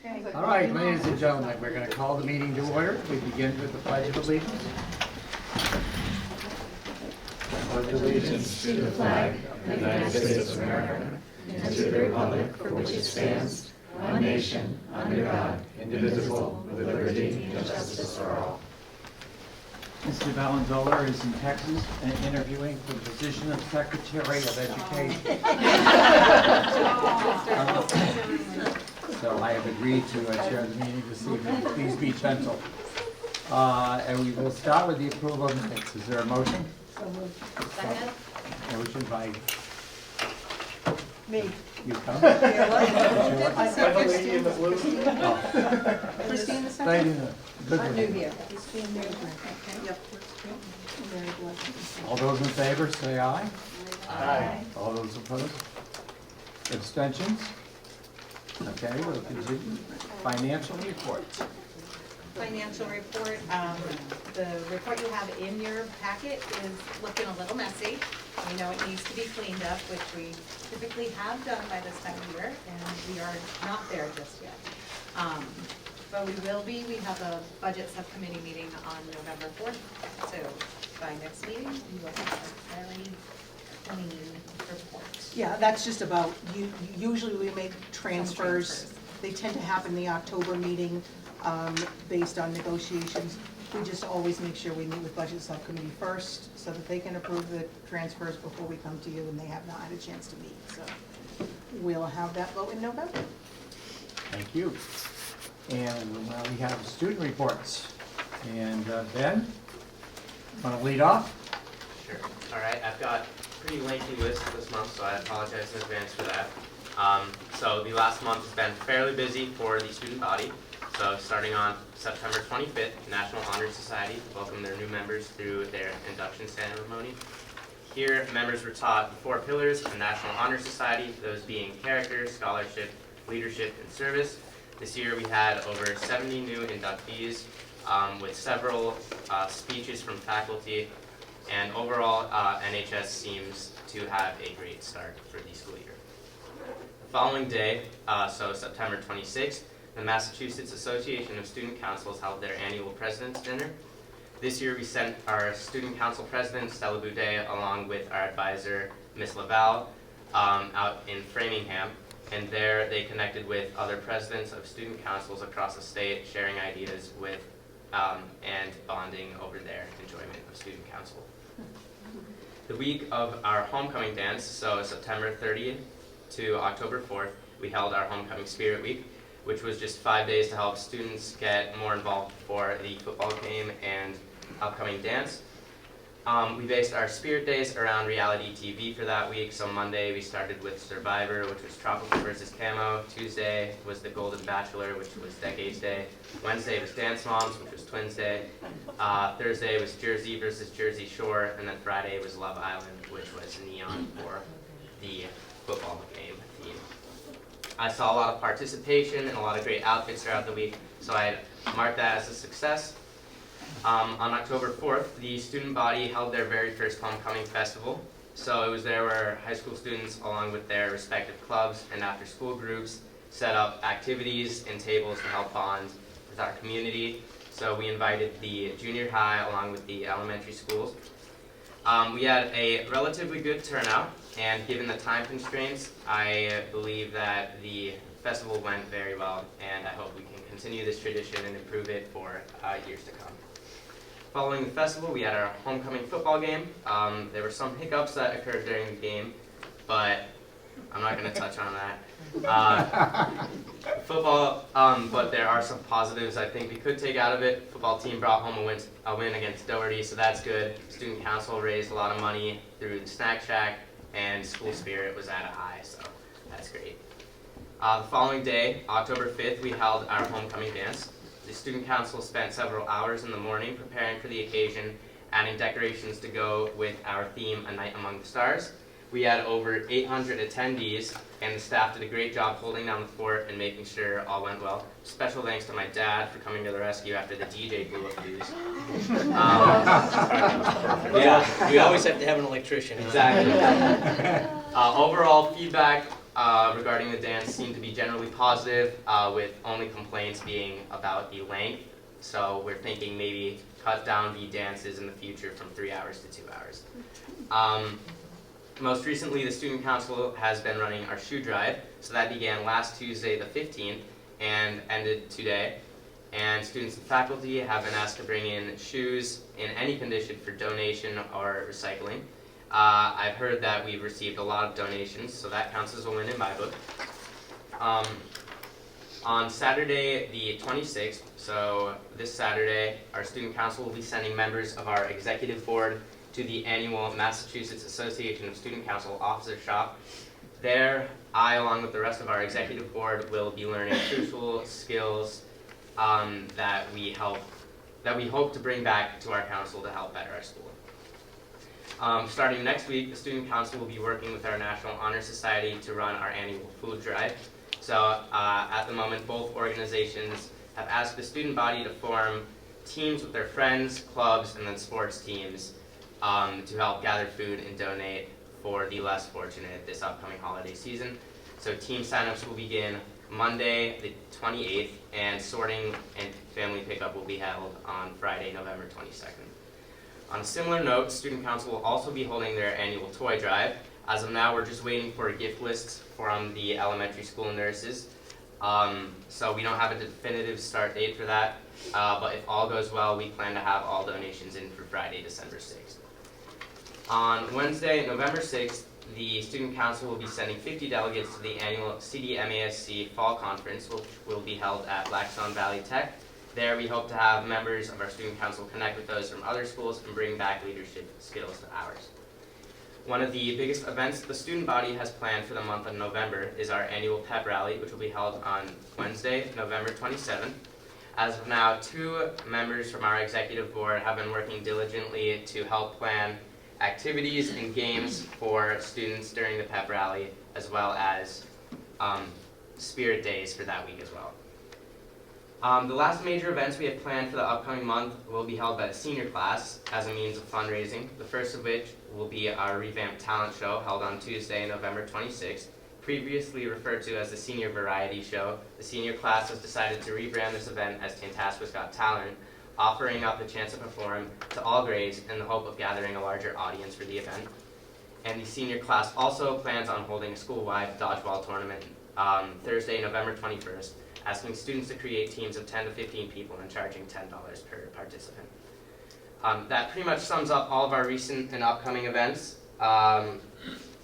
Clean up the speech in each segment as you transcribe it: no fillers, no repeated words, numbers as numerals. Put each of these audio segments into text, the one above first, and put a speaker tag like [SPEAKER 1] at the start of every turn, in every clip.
[SPEAKER 1] All right, ladies and gentlemen, we're going to call the meeting to order. We begin with the Pledge of Allegiance.
[SPEAKER 2] Pledge allegiance to the flag of the United States of America and to the republic for which it stands, one nation, under God, indivisible, with liberty and justice for all.
[SPEAKER 1] Mr. Valenzola is in Texas and interviewing for the position of Secretary of Education. So I have agreed to chair the meeting this evening. Please be gentle. And we will start with the approval of minutes. Is there a motion?
[SPEAKER 3] Second.
[SPEAKER 1] Motion by
[SPEAKER 4] Me.
[SPEAKER 1] you come.
[SPEAKER 4] Christine the second?
[SPEAKER 1] Lady, good
[SPEAKER 4] I'm
[SPEAKER 1] one.
[SPEAKER 4] new here. Christine new. Yep. Very blessed.
[SPEAKER 1] All those in favor say aye.
[SPEAKER 2] Aye.
[SPEAKER 1] All those opposed? Abstentions? Okay, we'll continue. Financial reports.
[SPEAKER 3] Financial report. The report you have in your packet is looking a little messy. We know it needs to be cleaned up, which we typically have done by this time of year, and we are not there just yet. But we will be. We have a budget subcommittee meeting on November 4th, so by next meeting, we will have a very clean report.
[SPEAKER 4] Yeah, that's just about, usually we make transfers. They tend to happen in the October meeting based on negotiations. We just always make sure we meet with budget subcommittee first so that they can approve the transfers before we come to you, and they have not had a chance to meet. So we'll have that vote in November.
[SPEAKER 1] Thank you. And we have student reports. And Ben, want to lead off?
[SPEAKER 5] Sure. All right, I've got a pretty lengthy list this month, so I apologize in advance for that. So the last month has been fairly busy for the student body. So starting on September 25th, National Honor Society welcomed their new members through their induction ceremony. Here, members were taught the 4 pillars of National Honor Society, those being character, scholarship, leadership, and service. This year we had over 70 new inductees with several speeches from faculty, and overall NHS seems to have a great start for the school year. The following day, so September 26th, the Massachusetts Association of Student Councils held their annual President's Dinner. This year we sent our Student Council President, Stella Boudet, along with our advisor, Ms. Laval, out in Framingham. And there they connected with other presidents of student councils across the state, sharing ideas with and bonding over their enjoyment of student council. The week of our homecoming dance, so September 30th to October 4th, we held our Homecoming Spirit Week, which was just 5 days to help students get more involved for the football game and upcoming dance. We based our Spirit Days around reality TV for that week. So Monday we started with Survivor, which was Tropical versus Camo. Tuesday was The Golden Bachelor, which was Decades Day. Wednesday was Dance Moms, which was Twins Day. Thursday was Jersey versus Jersey Shore. And then Friday was Love Island, which was Neon for the football game theme. I saw a lot of participation and a lot of great outfits throughout the week, so I marked that as a success. On October 4th, the student body held their very first homecoming festival. So it was there where high school students, along with their respective clubs and after-school groups, set up activities and tables to help bond with our community. So we invited the junior high along with the elementary schools. We had a relatively good turnout, and given the time constraints, I believe that the festival went very well, and I hope we can continue this tradition and improve it for years to come. Following the festival, we had our homecoming football game. There were some hiccups that occurred during the game, but I'm not going to touch on that. Football, but there are some positives I think we could take out of it. Football team brought home a win against Doherty, so that's good. Student council raised a lot of money through the snack shack, and school spirit was at a high, so that's great. The following day, October 5th, we held our homecoming dance. The student council spent several hours in the morning preparing for the occasion, adding decorations to go with our theme, A Night Among the Stars. We had over 800 attendees, and the staff did a great job holding down the fort and making sure all went well. Special thanks to my dad for coming to the rescue after the DJ blew up fuse.
[SPEAKER 6] Yeah, we always have to have an electrician.
[SPEAKER 5] Exactly. Overall feedback regarding the dance seem to be generally positive, with only complaints being about the length. So we're thinking maybe cut down the dances in the future from 3 hours to 2 hours. Most recently, the Student Council has been running our shoe drive. So that began last Tuesday, the 15th, and ended today. And students and faculty have been asked to bring in shoes in any condition for donation or recycling. I've heard that we've received a lot of donations, so that counts as a win in my book. On Saturday the 26th, so this Saturday, our Student Council will be sending members of our Executive Board to the annual Massachusetts Association of Student Council Officer Shop. There, I, along with the rest of our Executive Board, will be learning crucial skills that we hope to bring back to our council to help better our school. Starting next week, the Student Council will be working with our National Honor Society to run our annual food drive. So at the moment, both organizations have asked the student body to form teams with their friends, clubs, and then sports teams to help gather food and donate for the less fortunate this upcoming holiday season. So team signups will begin Monday the 28th, and sorting and family pickup will be held on Friday, November 22nd. On a similar note, Student Council will also be holding their annual toy drive. As of now, we're just waiting for gift lists from the elementary school nurses. So we don't have a definitive start date for that, but if all goes well, we plan to have all donations in for Friday, December 6th. On Wednesday, November 6th, the Student Council will be sending 50 delegates to the annual CDMASC Fall Conference, which will be held at Blackstone Valley Tech. There, we hope to have members of our Student Council connect with those from other schools and bring back leadership skills to ours. One of the biggest events the student body has planned for the month of November is our annual pep rally, which will be held on Wednesday, November 27th. As of now, 2 members from our executive board have been working diligently to help plan activities and games for students during the pep rally, as well as spirit days for that week as well. The last major events we have planned for the upcoming month will be held by the senior class as a means of fundraising, the first of which will be our revamped talent show held on Tuesday, November 26th. Previously referred to as the Senior Variety Show, the senior class has decided to rebrand this event as Tantasqua's Got Talent, offering up the chance to perform to all grades in the hope of gathering a larger audience for the event. And the senior class also plans on holding a school-wide dodgeball tournament Thursday, November 21st, asking students to create teams of 10 to 15 people and charging $10 per participant. That pretty much sums up all of our recent and upcoming events for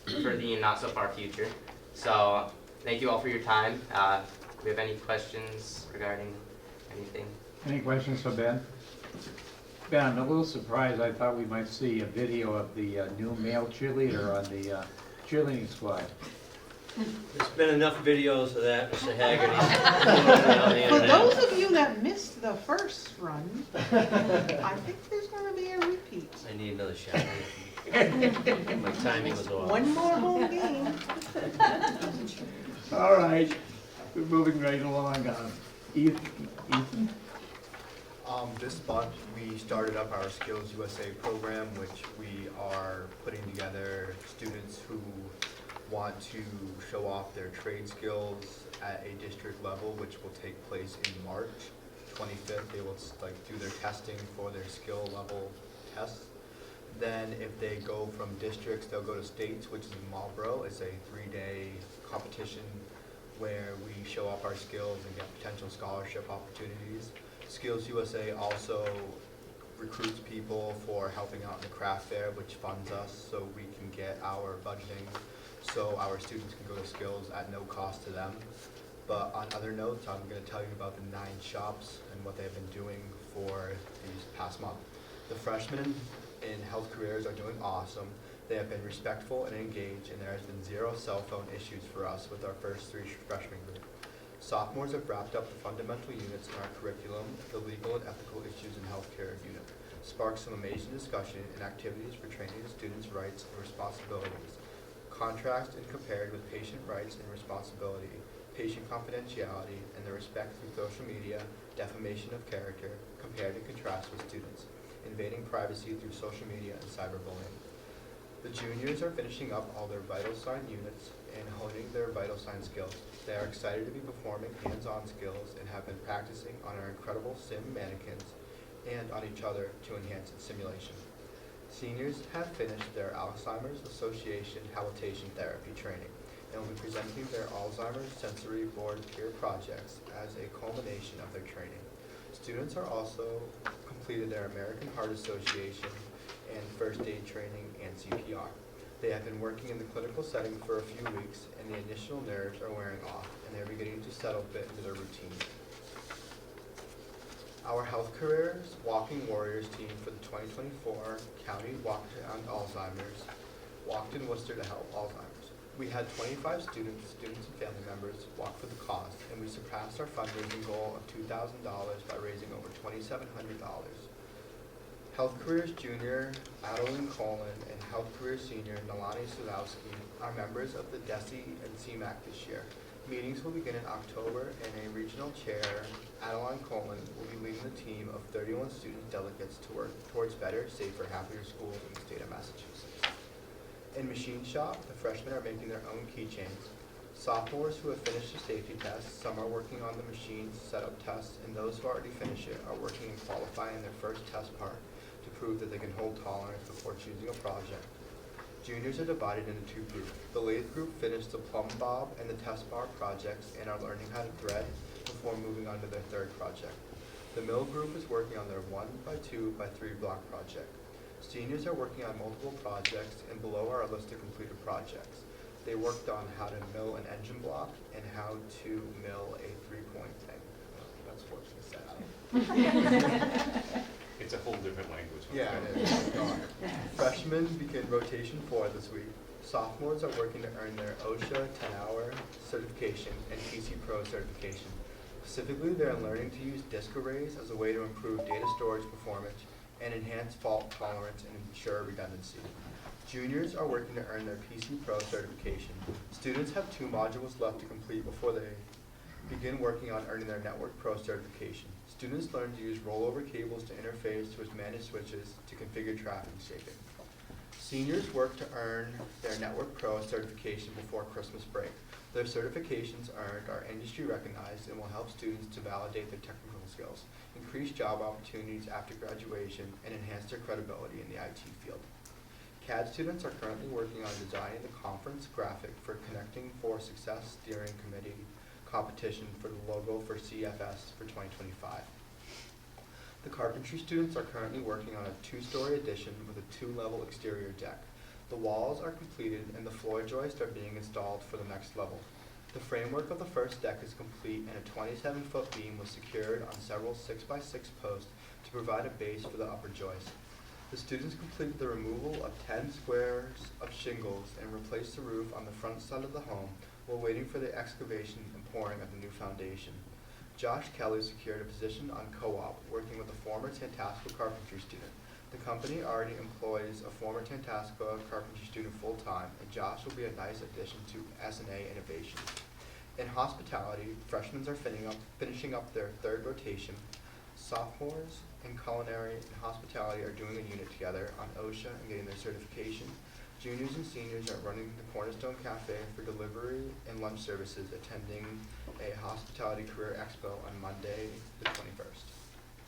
[SPEAKER 5] the not-so-far future. So thank you all for your time. Do we have any questions regarding anything?
[SPEAKER 1] Any questions for Ben? Ben, I'm a little surprised. I thought we might see a video of the new male cheerleader on the cheerleading squad.
[SPEAKER 2] There's been enough videos of that, Mr. Haggerty.
[SPEAKER 4] For those of you that missed the first run, I think there's going to be a repeat.
[SPEAKER 2] I need another shot. My timing was off.
[SPEAKER 4] One more home game.
[SPEAKER 1] All right, we're moving right along. Ethan?
[SPEAKER 6] This month we started up our Skills USA program, which we are putting together students who want to show off their trade skills at a district level, which will take place in March 25th. They will do their testing for their skill level tests. Then if they go from districts, they'll go to states, which is in Marlboro. It's a 3-day competition where we show off our skills and get potential scholarship opportunities. Skills USA also recruits people for helping out in the craft fair, which funds us so we can get our budgeting so our students can go to Skills at no cost to them. But on other notes, I'm going to tell you about the 9 shops and what they've been doing for these past month. The freshmen in health careers are doing awesome. They have been respectful and engaged, and there has been 0 cell phone issues for us with our first 3 freshman group. Sophomores have wrapped up the fundamental units in our curriculum, the legal and ethical issues in healthcare unit, sparked some amazing discussion and activities for training the students' rights and responsibilities. Contrast and compared with patient rights and responsibility, patient confidentiality, and the respect through social media, defamation of character, compared and contrast with students, invading privacy through social media and cyberbullying. The juniors are finishing up all their vital sign units and honing their vital sign skills. They are excited to be performing hands-on skills and have been practicing on our incredible sim mannequins and on each other to enhance its simulation. Seniors have finished their Alzheimer's Association habilitation therapy training and will be presenting their Alzheimer's sensory board peer projects as a culmination of their training. Students are also completed their American Heart Association and first aid training and CPR. They have been working in the clinical setting for a few weeks, and the initial nerves are wearing off, and they're beginning to settle a bit into their routine. Our Health Careers Walking Warriors team for the 2024 County Walk on Alzheimer's walked in Worcester to help Alzheimer's. We had 25 students and family members walk for the cause, and we surpassed our fundraising goal of $2,000 by raising over $2,700. Health Careers Junior Adeline Colin and Health Careers Senior Nalani Sadowski are members of the DESI and CMAC this year. Meetings will begin in October, and a regional chair, Adeline Coleman, will be leading the team of 31 student delegates to work towards better, safer, happier schools in the state of Massachusetts. In Machine Shop, the freshmen are making their own keychains. Sophomores who have finished the safety test, some are working on the machine's setup tests, and those who already finished it are working and qualifying their first test part to prove that they can hold tolerance before choosing a project. Juniors are divided into two groups. The lathe group finished the plumb bob and the test bar projects and are learning how to thread before moving on to their third project. The mill group is working on their 1x2x3 block project. Seniors are working on multiple projects, and below are a list of completed projects. They worked on how to mill an engine block and how to mill a 3-point thing. That's fortunately set out.
[SPEAKER 2] It's a whole different language.
[SPEAKER 6] Yeah, it is. Freshmen begin rotation 4 this week. Sophomores are working to earn their OSHA 10-hour certification and PC Pro certification. Specifically, they are learning to use disk arrays as a way to improve data storage performance and enhance fault tolerance and ensure redundancy. Juniors are working to earn their PC Pro certification. Students have 2 modules left to complete before they begin working on earning their Network Pro certification. Students learn to use rollover cables to interface with managed switches to configure traffic shaping. Seniors work to earn their Network Pro certification before Christmas break. Their certifications earned are industry recognized and will help students to validate their technical skills, increase job opportunities after graduation, and enhance their credibility in the IT field. CAD students are currently working on designing the conference graphic for Connecting for Success Steering Committee competition for the logo for CFS for 2025. The carpentry students are currently working on a 2-story addition with a 2-level exterior deck. The walls are completed and the floor joists are being installed for the next level. The framework of the first deck is complete, and a 27-foot beam was secured on several 6x6 posts to provide a base for the upper joist. The students completed the removal of 10 squares of shingles and replaced the roof on the front side of the home while waiting for the excavation and pouring of the new foundation. Josh Kelly secured a position on co-op, working with a former Tantasqua carpentry student. The company already employs a former Tantasqua carpentry student full-time, and Josh will be a nice addition to S&A Innovation. In hospitality, freshmen are finishing up their 3rd rotation. Sophomores in culinary and hospitality are doing a unit together on OSHA and getting their certification. Juniors and seniors are running the Cornerstone Cafe for delivery and lunch services, attending a hospitality career expo on Monday the 21st.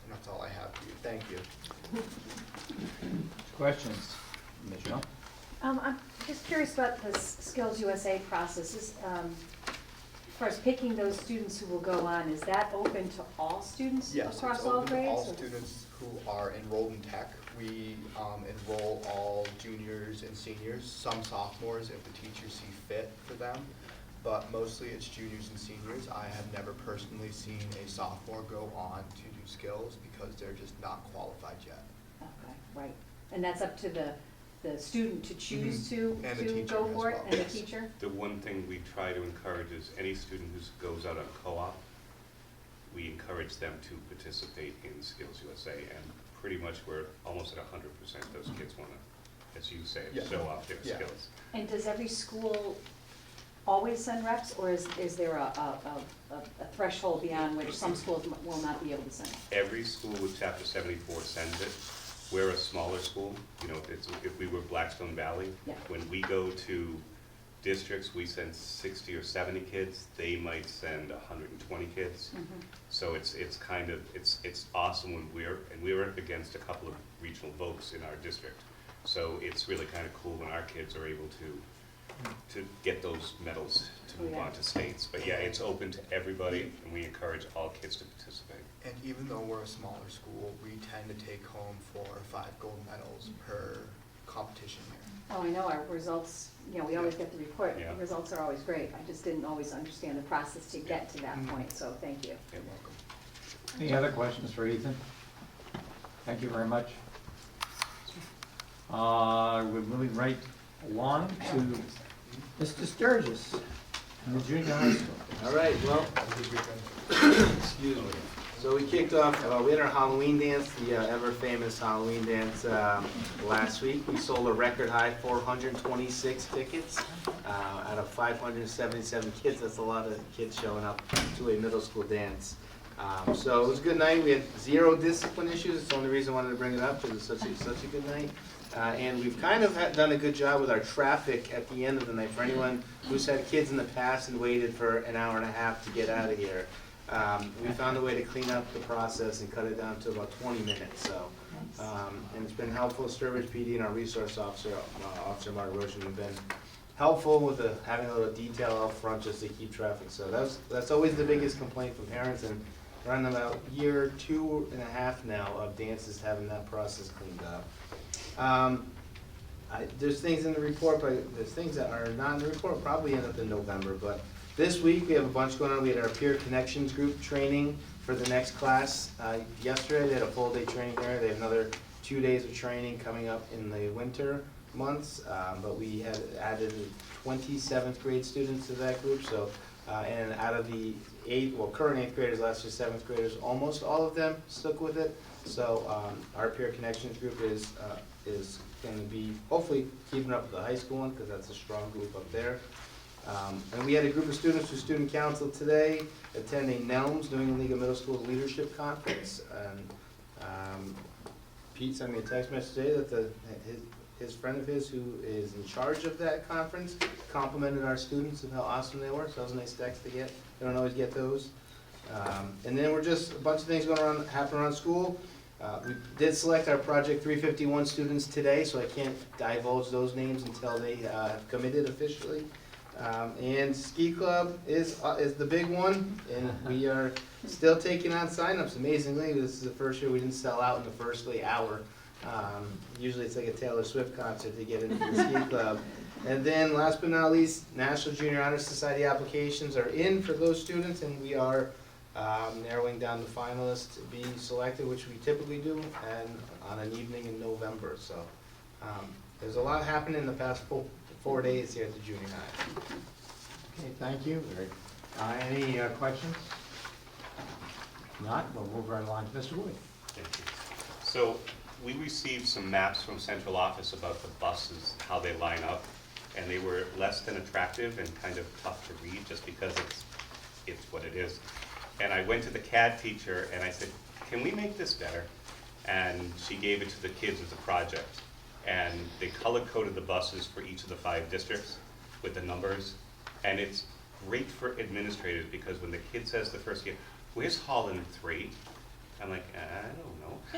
[SPEAKER 6] And that's all I have for you. Thank you.
[SPEAKER 1] Questions? Michelle?
[SPEAKER 7] I'm just curious about the Skills USA process. As far as picking those students who will go on, is that open to all students
[SPEAKER 6] Yes,
[SPEAKER 7] across
[SPEAKER 6] it's
[SPEAKER 7] all
[SPEAKER 6] open to
[SPEAKER 7] grades?
[SPEAKER 6] all
[SPEAKER 7] or-
[SPEAKER 6] students who are enrolled in tech. We enroll all juniors and seniors, some sophomores if the teachers see fit for them, but mostly it's juniors and seniors. I have never personally seen a sophomore go on to do skills because they're just not qualified yet.
[SPEAKER 7] Okay, right. And that's up to the student to choose
[SPEAKER 6] Mhm. And the
[SPEAKER 7] to
[SPEAKER 6] teacher
[SPEAKER 7] go
[SPEAKER 6] as
[SPEAKER 7] for it,
[SPEAKER 6] well,
[SPEAKER 7] and the
[SPEAKER 6] yes.
[SPEAKER 7] teacher?
[SPEAKER 2] The one thing we try to encourage is any student who goes out on co-op, we encourage them to participate in Skills USA, and pretty much we're almost at 100%. Those kids want to, as you say,
[SPEAKER 6] Yeah.
[SPEAKER 2] show off their
[SPEAKER 6] Yeah.
[SPEAKER 2] skills.
[SPEAKER 7] And does every school always send reps, or is there a threshold beyond which some schools will not be able to send?
[SPEAKER 2] Every school with Chapter 74 sends it. we're a smaller school, you know, if we were Blackstone Valley,
[SPEAKER 7] Yeah.
[SPEAKER 2] when we go to districts, we send 60 or 70 kids, they might send 120 kids. So it's kind of, it's awesome when we're up against a couple of regional votes in our district. So it's really kind of cool when our kids are able to get those medals to move
[SPEAKER 7] Yeah.
[SPEAKER 2] on to states. But yeah, it's open to everybody, and we encourage all kids to participate.
[SPEAKER 6] And even though we're a smaller school, we tend to take home 4 or 5 gold medals per competition year.
[SPEAKER 7] Oh, I know, our results, you know, we always get the report,
[SPEAKER 2] Yeah.
[SPEAKER 7] the results are always great. I just didn't always understand the process to get to that point, so thank you.
[SPEAKER 2] Yeah.
[SPEAKER 6] You're welcome.
[SPEAKER 1] Any other questions for Ethan? Thank you very much. We're moving right along to Mr. Sturgis in the junior high school.
[SPEAKER 8] All right, well, excuse me. So we kicked off, we had our Halloween dance, the ever famous Halloween dance last week. We sold a record high 426 tickets out of 577 kids. That's a lot of kids showing up to a middle school dance. So it was a good night. We had 0 discipline issues. It's the only reason I wanted to bring it up because it's such a good night. And we've kind of done a good job with our traffic at the end of the night. For anyone who's had kids in the past and waited for an hour and a half to get out of here, we found a way to clean up the process and cut it down to about 20 minutes. So, and it's been helpful. Sturbridge PD and our resource officer, Officer Mark Roshan, have been helpful with having a little detail out front just to keep traffic. So that's always the biggest complaint from parents, and we're on about year 2.5 now of dances having that process cleaned up. There's things in the report, but there's things that are not in the report, probably end up in November. But this week, we have a bunch going on. We had our peer connections group training for the next class. Yesterday, they had a full day training there. They have another 2 days of training coming up in the winter months. But we had added 27th grade students to that group. So, and out of the current 8th graders, last year 7th graders, almost all of them stuck with it. So our peer connections group is going to be hopefully keeping up with the high school one because that's a strong group up there. And we had a group of students through student council today attending NELMS, New England League of Middle Schools Leadership Conference. And Pete sent me a text message today that his friend of his who is in charge of that conference complimented our students of how awesome they were. So that was a nice text to get. They don't always get those. And then we're just a bunch of things happening around school. We did select our Project 351 students today, so I can't divulge those names until they have committed officially. And Ski Club is the big one, and we are still taking on signups. Amazingly, this is the first year we didn't sell out in the first hour. Usually it's like a Taylor Swift concert to get into the Ski Club. And then last but not least, National Junior Honor Society applications are in for those students, and we are narrowing down the finalists to be selected, which we typically do, and on an evening in November. So there's a lot happening in the past 4 days here at the junior high.
[SPEAKER 1] Okay, thank you. Any questions? Not, we'll move right along to Mr. Wood.
[SPEAKER 2] Thank you. So we received some maps from central office about the buses, how they line up, and they were less than attractive and kind of tough to read just because it's what it is. And I went to the CAD teacher and I said, can we make this better? And she gave it to the kids as a project. And they color-coded the buses for each of the 5 districts with the numbers. And it's great for administrators because when the kid says the first year, where's Holland 3? I'm like, I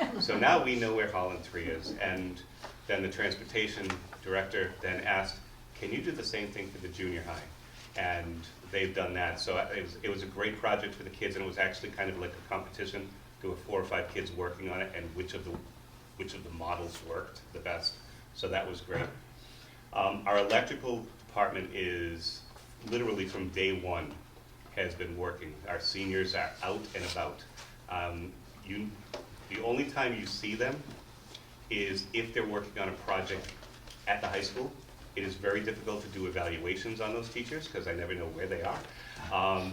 [SPEAKER 2] don't know. So now we know where Holland 3 is. And then the transportation director then asked, can you do the same thing for the junior high? And they've done that. So it was a great project for the kids, and it was actually kind of like a competition. There were 4 or 5 kids working on it, and which of the models worked the best. So that was great. Our electrical department is literally from day one has been working. Our seniors are out and about. The only time you see them is if they're working on a project at the high school. It is very difficult to do evaluations on those teachers because I never know where they are.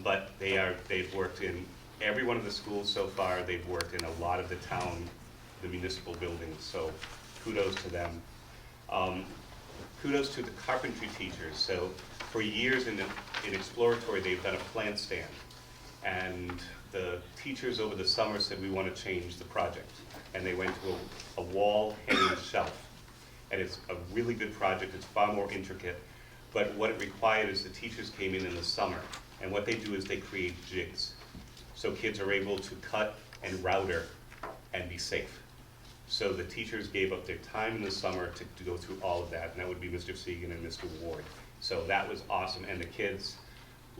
[SPEAKER 2] But they've worked in every one of the schools so far. They've worked in a lot of the municipal buildings. So kudos to them. Kudos to the carpentry teachers. So for years in exploratory, they've done a plant stand. And the teachers over the summer said we want to change the project. And they went to a wall hanging shelf. And it's a really good project, it's far more intricate. But what it required is the teachers came in the summer. And what they do is they create jigs. So kids are able to cut and router and be safe. So the teachers gave up their time in the summer to go through all of that, and that would be Mr. Segan and Mr. Ward. So that was awesome, and the kids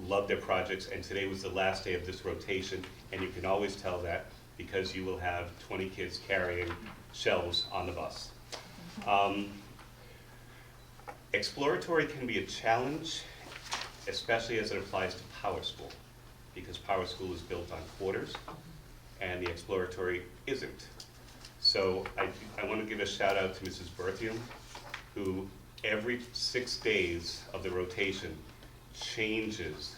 [SPEAKER 2] loved their projects, and today was the last day of this rotation, and you can always tell that because you will have 20 kids carrying shelves on the bus. Exploratory can be a challenge, especially as it applies to Power School, because Power School is built on quarters, and the exploratory isn't. So I want to give a shout out to Mrs. Berthium, who every 6 days of the rotation changes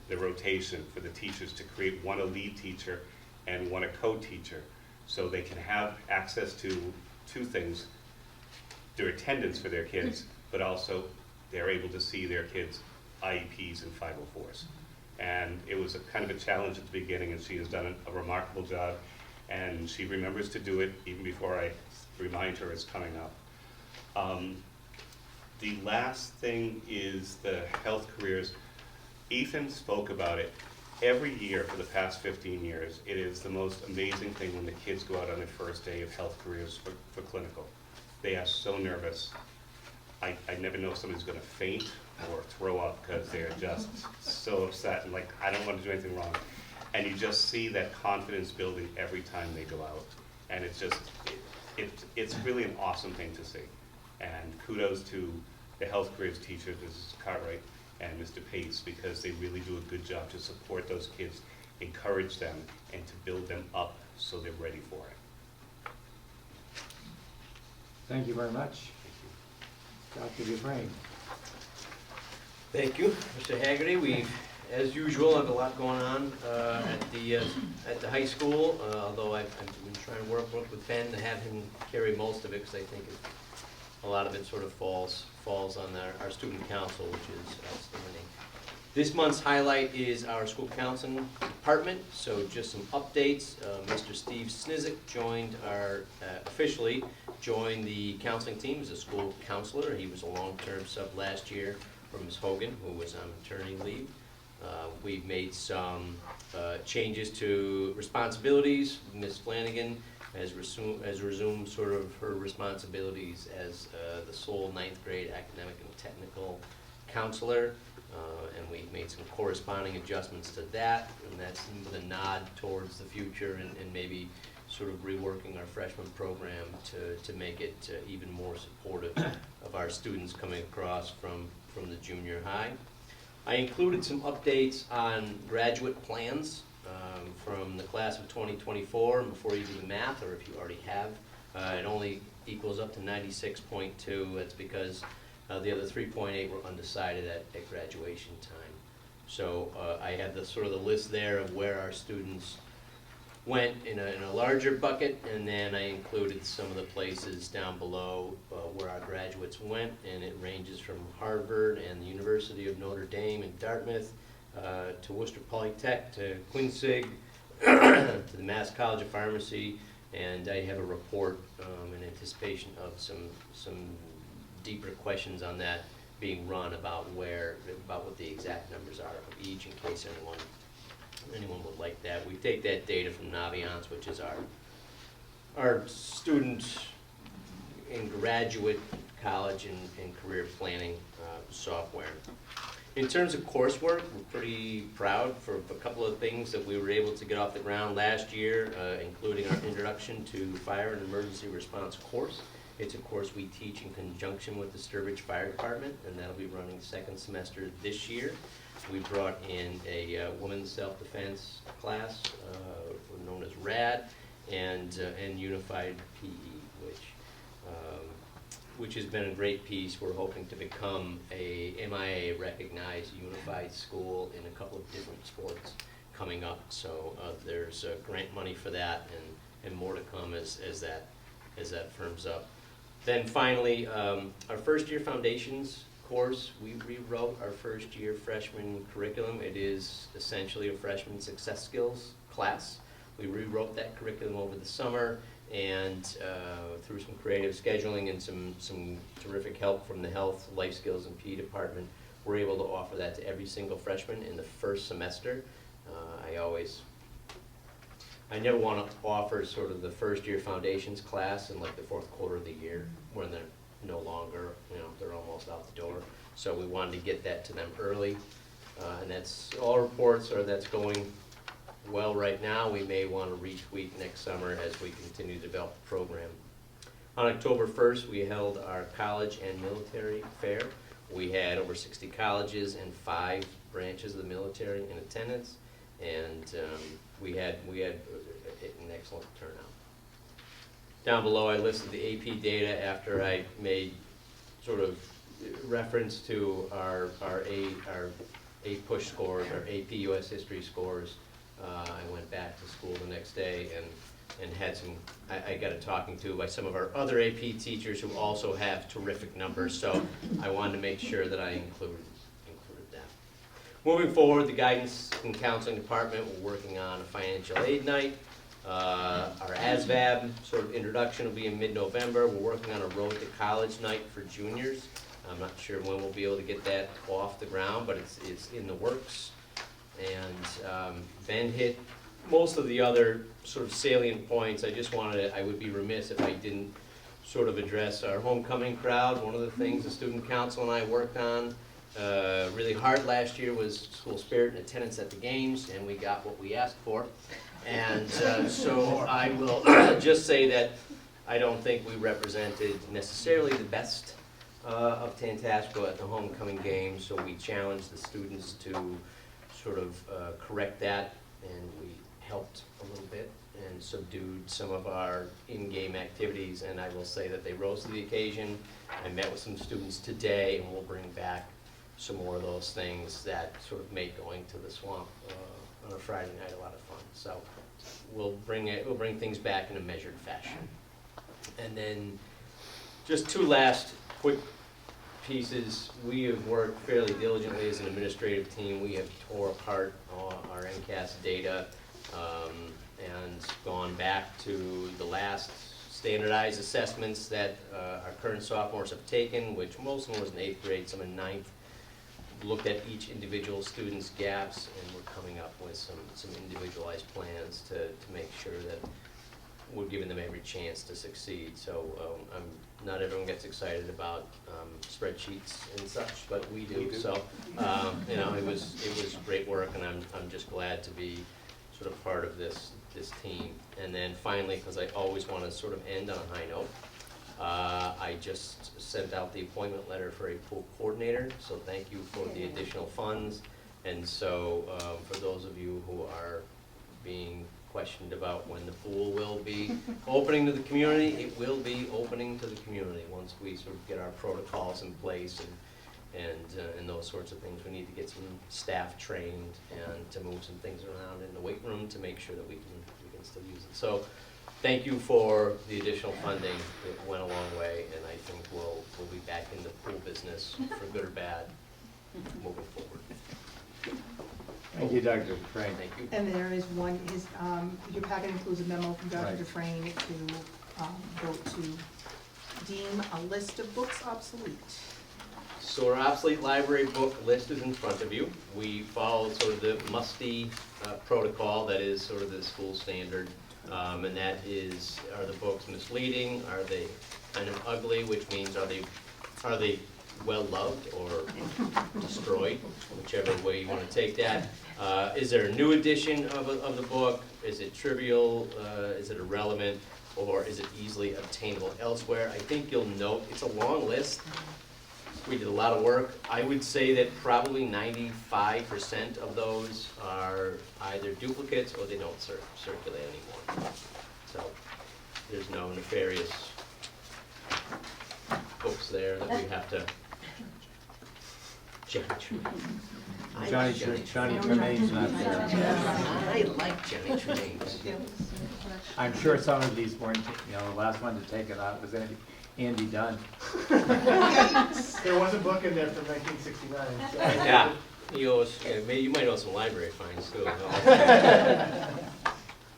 [SPEAKER 2] the rotation for the teachers to create one a lead teacher and one a co-teacher, so they can have access to two things: their attendance for their kids, but also they're able to see their kids' IEPs and 504s. And it was a kind of a challenge at the beginning, and she has done a remarkable job, and she remembers to do it even before I remind her it's coming up. The last thing is the health careers. Ethan spoke about it. Every year for the past 15 years, it is the most amazing thing when the kids go out on their first day of health careers for clinical. They are so nervous. I never know if somebody's gonna faint or throw up because they're just so upset and like, I don't want to do anything wrong. And you just see that confidence building every time they go out. And it's just, it's really an awesome thing to see. And kudos to the health careers teachers, Mrs. Cartwright and Mr. Pace, because they really do a good job to support those kids, encourage them, and to build them up so they're ready for it.
[SPEAKER 1] Thank you very much. Dr. Dufresne.
[SPEAKER 9] Thank you, Mr. Haggerty. We've, as usual, have a lot going on at the high school, although I've been trying to work with Ben to have him carry most of it, because I think a lot of it sort of falls on our student council, which is outstanding. This month's highlight is our school counseling department, so just some updates. Mr. Steve Snizik officially joined the counseling team as a school counselor. He was a long-term sub last year for Ms. Hogan, who was on maternity leave. We've made some changes to responsibilities. Ms. Flanagan has resumed sort of her responsibilities as the sole 9th grade academic and technical counselor. And we've made some corresponding adjustments to that, and that's with a nod towards the future and maybe sort of reworking our freshman program to make it even more supportive of our students coming across from the junior high. I included some updates on graduate plans from the class of 2024, and before you do the math, or if you already have, it only equals up to 96.2. That's because the other 3.8 were undecided at graduation time. So I have the sort of the list there of where our students went in a larger bucket, and then I included some of the places down below where our graduates went, and it ranges from Harvard and the University of Notre Dame and Dartmouth to Worcester Polytech to Quinsig to the Mass College of Pharmacy, and I have a report in anticipation of some deeper questions on that being run about what the exact numbers are of each, in case anyone would like that. We take that data from Naviance, which is our student in graduate college and career planning software. In terms of coursework, we're pretty proud for a couple of things that we were able to get off the ground last year, including our Introduction to Fire and Emergency Response course. It's a course we teach in conjunction with the Sturbridge Fire Department, and that'll be running second semester this year. We brought in a women's self-defense class, known as RAD, and Unified PE, which has been a great piece. We're hoping to become a MIA recognized unified school in a couple of different sports coming up. So there's grant money for that, and more to come as that firms up. Then finally, our first year foundations course, we rewrote our first year freshman curriculum. It is essentially a freshman success skills class. We rewrote that curriculum over the summer, and through some creative scheduling and some terrific help from the health, life skills, and PE department, we're able to offer that to every single freshman in the first semester. I never want to offer sort of the first year foundations class in like the fourth quarter of the year when they're no longer, they're almost out the door. So we wanted to get that to them early, and that's, all reports are that's going well right now. We may want to retweak next summer as we continue to develop the program. On October 1st, we held our college and military fair. We had over 60 colleges and 5 branches of the military in attendance, and we had an excellent turnout. Down below, I listed the AP data after I made sort of reference to our A push scores, our AP US history scores. I went back to school the next day and had some, I got a talking to by some of our other AP teachers who also have terrific numbers, so I wanted to make sure that I included them. Moving forward, the guidance and counseling department, we're working on a financial aid night. Our ASVAB sort of introduction will be in mid-November. We're working on a road to college night for juniors. I'm not sure when we'll be able to get that off the ground, but it's in the works. And Ben hit most of the other sort of salient points. I would be remiss if I didn't sort of address our homecoming crowd. One of the things the student council and I worked on really hard last year was school spirit and attendance at the games, and we got what we asked for. And so I will just say that I don't think we represented necessarily the best of Tantasqua at the homecoming game, so we challenged the students to sort of correct that, and we helped a little bit and subdued some of our in-game activities, and I will say that they rose to the occasion. I met with some students today, and we'll bring back some more of those things that sort of make going to the swamp on a Friday night a lot of fun. So we'll bring things back in a measured fashion. And then just 2 last quick pieces. We have worked fairly diligently as an administrative team. We have tore apart our MCAS data and gone back to the last standardized assessments that our current sophomores have taken, which most of them was in 8th grade, some in 9th. Looked at each individual student's gaps, and we're coming up with some individualized plans to make sure that we're giving them every chance to succeed. So not everyone gets excited about spreadsheets and such, but we do. So it was great work, and I'm just glad to be sort of part of this team. And then finally, because I always want to sort of end on a high note, I just sent out the appointment letter for a pool coordinator, so thank you for the additional funds. And so for those of you who are being questioned about when the pool will be opening to the community, it will be opening to the community once we sort of get our protocols in place and those sorts of things. We need to get some staff trained and to move some things around in the weight room to make sure that we can still use it. So thank you for the additional funding. It went a long way, and I think we'll be back in the pool business for good or bad moving forward.
[SPEAKER 1] Thank you, Dr. Frank.
[SPEAKER 9] Thank you.
[SPEAKER 4] And there is one, your packet includes a memo from Dr.
[SPEAKER 1] Right.
[SPEAKER 4] Dufresne to vote to deem a list of books obsolete.
[SPEAKER 9] So our obsolete library book list is in front of you. We follow sort of the musty protocol that is sort of the school standard, and that is, are the books misleading? Are they kind of ugly, which means are they well loved or destroyed, whichever way you want to take that. Is there a new edition of the book? Is it trivial? Is it irrelevant? Or is it easily obtainable elsewhere? I think you'll note it's a long list. We did a lot of work. I would say that probably 95% of those are either duplicates or they don't circulate anymore. So there's no nefarious books there that we have to. Johnny
[SPEAKER 1] Tremaine's not there.
[SPEAKER 9] I like Johnny Tremaine.
[SPEAKER 1] I'm sure some of these weren't, the last one to take it out was Andy Dunn.
[SPEAKER 2] There was a book in there from 1969. So.
[SPEAKER 9] Yeah, you might owe some library fines too.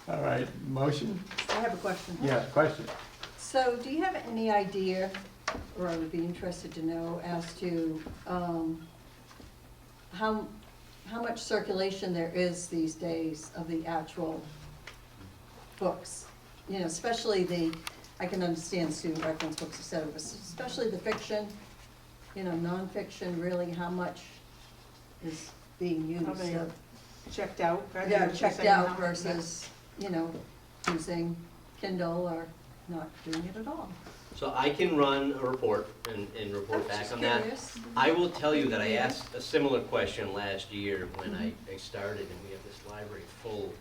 [SPEAKER 1] All right, motion?
[SPEAKER 10] I have a question.
[SPEAKER 1] Yeah, question.
[SPEAKER 10] So do you have any idea, or I would be interested to know, as to how much circulation there is these days of the actual books? You know, especially I can understand student reference books, et cetera, but especially the fiction, you know, nonfiction, really how much is being used?
[SPEAKER 4] How many
[SPEAKER 10] So-
[SPEAKER 4] Checked out? right?
[SPEAKER 10] Yeah,
[SPEAKER 4] You're
[SPEAKER 10] checked
[SPEAKER 4] saying
[SPEAKER 10] out
[SPEAKER 4] how-
[SPEAKER 10] versus, you know, using Kindle or not doing it at all.
[SPEAKER 9] So I can run a report and report back on that.
[SPEAKER 10] Curious.
[SPEAKER 9] I will tell you that I asked a similar question last year when I started, and we have this library full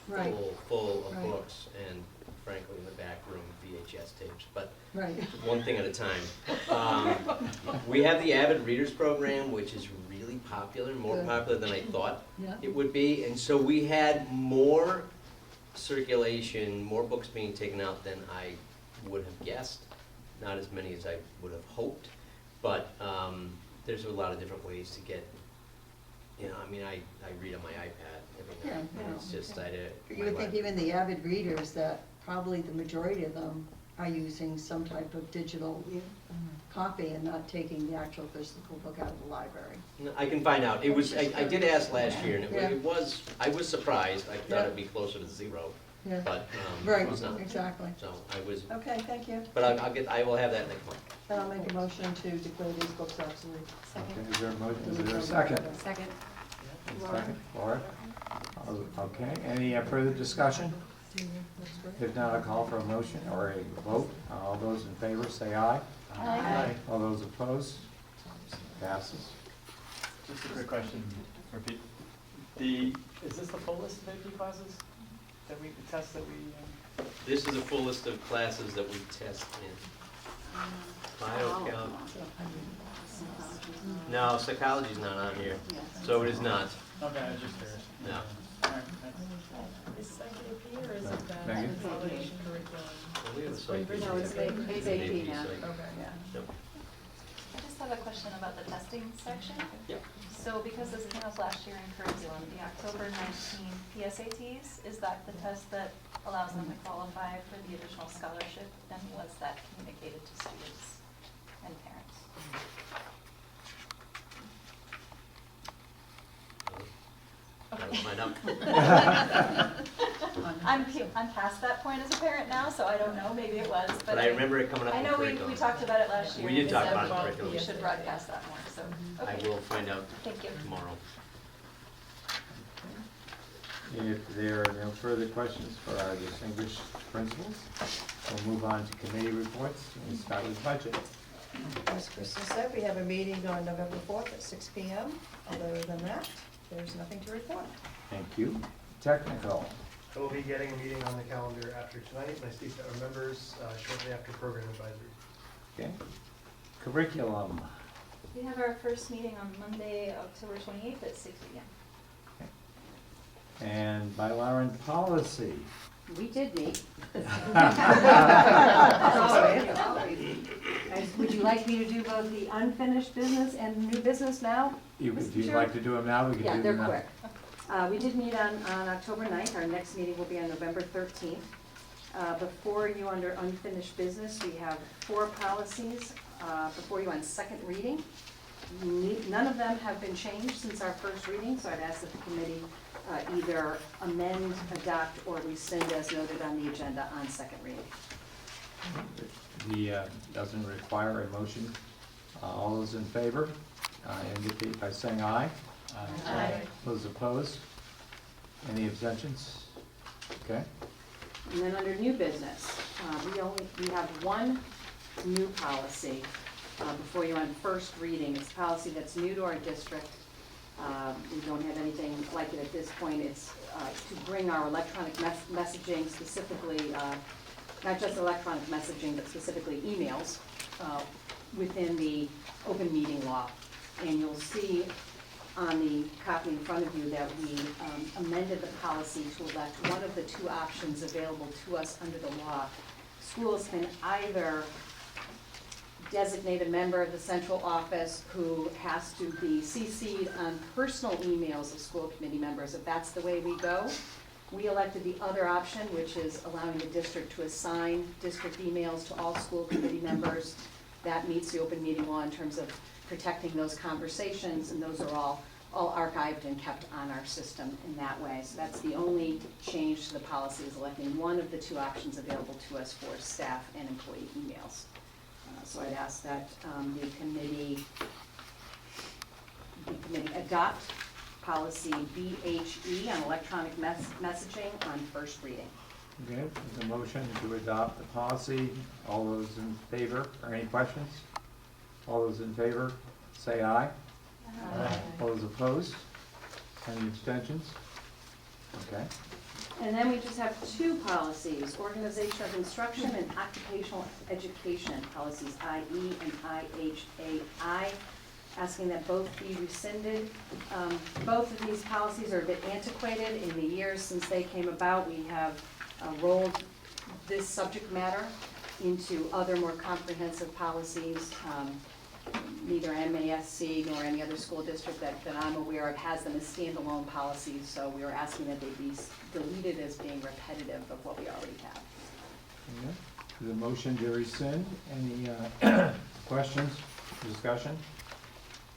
[SPEAKER 10] Right,
[SPEAKER 9] full of
[SPEAKER 10] Right.
[SPEAKER 9] books, and frankly, in the back room, VHS tapes, but
[SPEAKER 10] right.
[SPEAKER 9] one thing at a time. We have the Avid Readers Program, which is really popular, more
[SPEAKER 10] Good.
[SPEAKER 9] popular than I thought
[SPEAKER 10] Yeah.
[SPEAKER 9] it would be, and so we had more circulation, more books being taken out than I would have guessed. Not as many as I would have hoped, but there's a lot of different ways to get, you know, I mean, I read on my iPad every
[SPEAKER 10] Yeah,
[SPEAKER 9] night, and
[SPEAKER 10] yeah,
[SPEAKER 9] it's just,
[SPEAKER 10] okay.
[SPEAKER 9] my
[SPEAKER 10] You would think
[SPEAKER 9] library-
[SPEAKER 10] even the avid readers, that probably the majority of them are using some type of digital copy and not taking the actual physical book out of the library.
[SPEAKER 9] No, I can find out. It was, I did ask last year, and
[SPEAKER 10] Yeah.
[SPEAKER 9] it was, I was surprised. I
[SPEAKER 10] Yeah.
[SPEAKER 9] thought it'd be closer to 0,
[SPEAKER 10] Yeah,
[SPEAKER 9] but
[SPEAKER 10] right,
[SPEAKER 9] it was not.
[SPEAKER 10] exactly.
[SPEAKER 9] So I was,
[SPEAKER 10] Okay, thank you.
[SPEAKER 9] but I will have that next month.
[SPEAKER 10] And I'll make a motion to declare these books obsolete.
[SPEAKER 1] Okay, is there a motion, is there a second?
[SPEAKER 7] Second.
[SPEAKER 1] Second, Laura? Okay, any further discussion? If not, I'll call for a motion or a vote. All those in favor say aye.
[SPEAKER 2] Aye.
[SPEAKER 1] All those opposed? Passes.
[SPEAKER 11] Just a quick question for Pete. Is this the full list of AP classes that we, the tests that we,
[SPEAKER 9] This is a full list of classes that we test in. Biochem. No, psychology's not on here, so it is not.
[SPEAKER 11] okay, I was just curious.
[SPEAKER 9] No.
[SPEAKER 11] All right, thanks.
[SPEAKER 12] Is psych AP or is it that
[SPEAKER 1] Megan?
[SPEAKER 12] consolidation curriculum?
[SPEAKER 9] Well, we have a psych.
[SPEAKER 10] No, it's AP now.
[SPEAKER 9] psych.
[SPEAKER 12] Okay.
[SPEAKER 9] Yep.
[SPEAKER 13] I just have a question about the testing section.
[SPEAKER 9] Yep.
[SPEAKER 13] So because this came up last year in curriculum, the October 19 PSATs, is that the test that allows them to qualify for the additional scholarship? And was that communicated to students and parents?
[SPEAKER 9] Gotta find out.
[SPEAKER 13] I'm past that point as a parent now, so I don't know, maybe it was,
[SPEAKER 9] But I remember it coming up
[SPEAKER 13] I
[SPEAKER 9] in
[SPEAKER 13] know
[SPEAKER 9] curriculum.
[SPEAKER 13] we talked about it last year.
[SPEAKER 9] We did
[SPEAKER 13] and
[SPEAKER 9] talk
[SPEAKER 13] said,
[SPEAKER 9] about it in
[SPEAKER 13] well,
[SPEAKER 9] curriculum.
[SPEAKER 13] we should broadcast that more, so,
[SPEAKER 9] I
[SPEAKER 13] okay.
[SPEAKER 9] will find out
[SPEAKER 13] Thank you.
[SPEAKER 9] tomorrow.
[SPEAKER 1] If there are no further questions for our distinguished principals, we'll move on to committee reports and start with budget.
[SPEAKER 10] As Kristen said, we have a meeting on November 4th at 6 p.m. Other than that, there's nothing to report.
[SPEAKER 1] Thank you. Technical.
[SPEAKER 2] I will be getting a meeting on the calendar after tonight, and I speak to our members shortly after program advisory.
[SPEAKER 1] Okay. Curriculum.
[SPEAKER 13] We have our first meeting on Monday, October 28th at 6 p.m.
[SPEAKER 1] And bylaw and policy.
[SPEAKER 7] We did meet. Would you like me to do both the unfinished business and new business now?
[SPEAKER 1] If you'd like to do them now, we can
[SPEAKER 7] Yeah,
[SPEAKER 1] do
[SPEAKER 7] they're
[SPEAKER 1] them now.
[SPEAKER 7] quick. We did meet on October 9th. Our next meeting will be on November 13th. Before you, under unfinished business, we have 4 policies before you on second reading. None of them have been changed since our first reading, so I'd ask that the committee either amend, adopt, or rescind as noted on the agenda on second reading.
[SPEAKER 1] The, doesn't require a motion. All those in favor indicate by saying aye.
[SPEAKER 10] Aye.
[SPEAKER 1] Those opposed? Any abstentions? Okay.
[SPEAKER 7] And then under new business, we have one new policy before you on first reading. It's a policy that's new to our district. We don't have anything like it at this point. It's to bring our electronic messaging, specifically, not just electronic messaging, but specifically emails, within the open meeting law. And you'll see on the copy in front of you that we amended the policy to elect one of the 2 options available to us under the law. Schools can either designated member of the central office who has to be CC'd on personal emails of school committee members, if that's the way we go. We elected the other option, which is allowing the district to assign district emails to all school committee members. That meets the open meeting law in terms of protecting those conversations, and those are all archived and kept on our system in that way. So that's the only change to the policy, is electing one of the two options available to us for staff and employee emails. So I'd ask that the committee adopt policy BHE on electronic messaging on first reading.
[SPEAKER 1] Okay, there's a motion to adopt the policy. All those in favor, or any questions? All those in favor, say aye.
[SPEAKER 10] Aye.
[SPEAKER 1] All those opposed? Any abstentions? Okay.
[SPEAKER 7] And then we just have two policies, organization of instruction and occupational education, policies IE and IHAI, asking that both be rescinded. Both of these policies are a bit antiquated. In the years since they came about, we have rolled this subject matter into other more comprehensive policies. Neither MASC nor any other school district that I'm aware of has them as standalone policies, so we are asking that they be deleted as being repetitive of what we already have.
[SPEAKER 1] Okay. The motion to rescind. Any questions, discussion?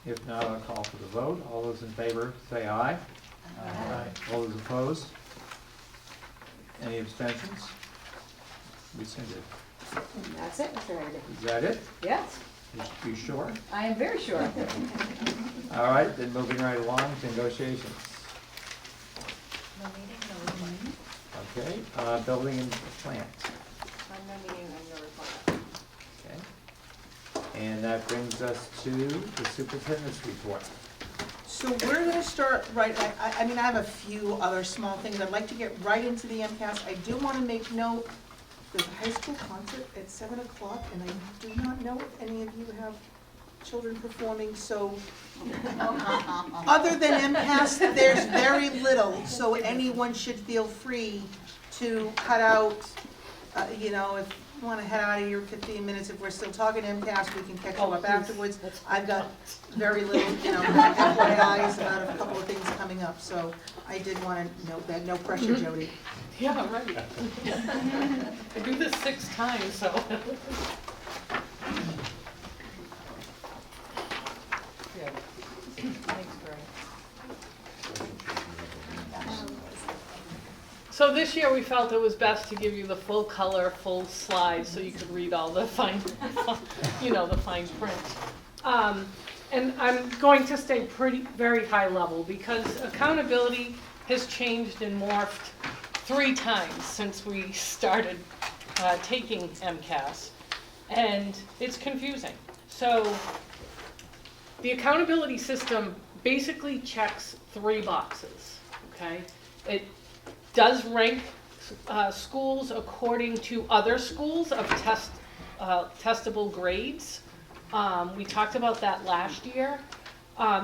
[SPEAKER 1] If not, I'll call for the vote. All those in favor say aye.
[SPEAKER 10] Aye.
[SPEAKER 1] All those opposed? Any abstentions? Rescinded.
[SPEAKER 7] And that's it, Mr. Haggerty.
[SPEAKER 1] Is that it?
[SPEAKER 7] Yes,
[SPEAKER 1] You sure?
[SPEAKER 7] I am very sure.
[SPEAKER 1] All right, then moving right along to negotiations.
[SPEAKER 13] No meeting, no report.
[SPEAKER 1] Okay, building and plant.
[SPEAKER 13] No meeting, no report.
[SPEAKER 1] Okay. And that brings us to the superintendent's report.
[SPEAKER 4] So we're gonna start right, I mean, I have a few other small things. I'd like to get right into the MCAS. I do wanna make note, there's a high school concert at 7 o'clock, and I do not know if any of you have children performing, so other than MCAS, there's very little, so anyone should feel free to cut out, you know, if you wanna head out of here 15 minutes, if we're still talking MCAS, we can catch up afterwards. I've got very little, you know, FYIs about a couple of things coming up, so I did wanna note that, no pressure, Jody.
[SPEAKER 12] Yeah, right. I do this 6 times, so. Yeah. Thanks, Greg. So this year, we felt it was best to give you the full color, full slides, so you could read all the fine, you know, the fine print. And I'm going to stay very high level, because accountability has changed and morphed 3 times since we started taking MCAS, and it's confusing. So the accountability system basically checks 3 boxes, okay? It does rank schools according to other schools of testable grades. We talked about that last year.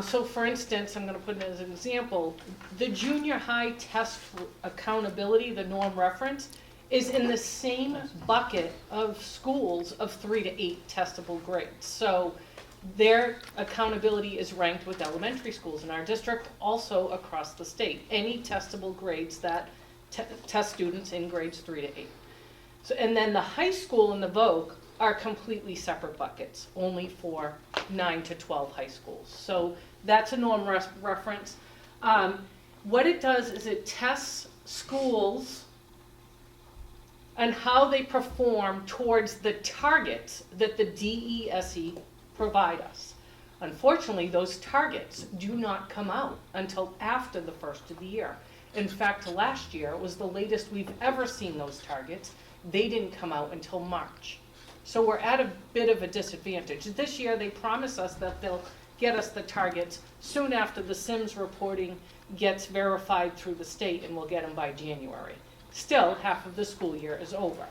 [SPEAKER 12] So for instance, I'm going to put it as an example, the junior high test accountability, the norm reference, is in the same bucket of schools of 3 to 8 testable grades. So their accountability is ranked with elementary schools in our district, also across the state. Any testable grades that test students in grades 3 to 8. So, and then the high school and the VOC are completely separate buckets, only for 9 to 12 high schools. So that's a norm reference. What it does is it tests schools and how they perform towards the targets that the DESE provide us. Unfortunately, those targets do not come out until after the first of the year. In fact, last year was the latest we've ever seen those targets. They didn't come out until March. So we're at a bit of a disadvantage. This year, they promise us that they'll get us the targets soon after the SIMS reporting gets verified through the state, and we'll get them by January. Still, half of the school year is over,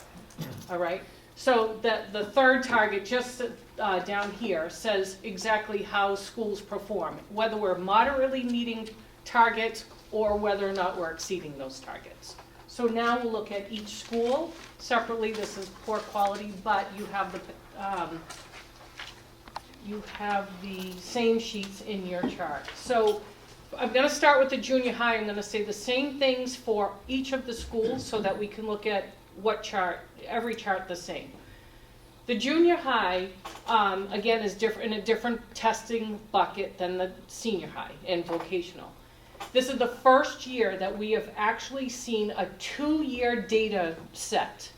[SPEAKER 12] all right? So the third target, just down here, says exactly how schools perform, whether we're moderately meeting targets or whether or not we're exceeding those targets. So now we'll look at each school separately. This is poor quality, but you have you have the same sheets in your chart. So I'm gonna start with the junior high. I'm gonna say the same things for each of the schools so that we can look at what chart, every chart the same. The junior high, again, is different, in a different testing bucket than the senior high and vocational. This is the first year that we have actually seen a 2-year data set.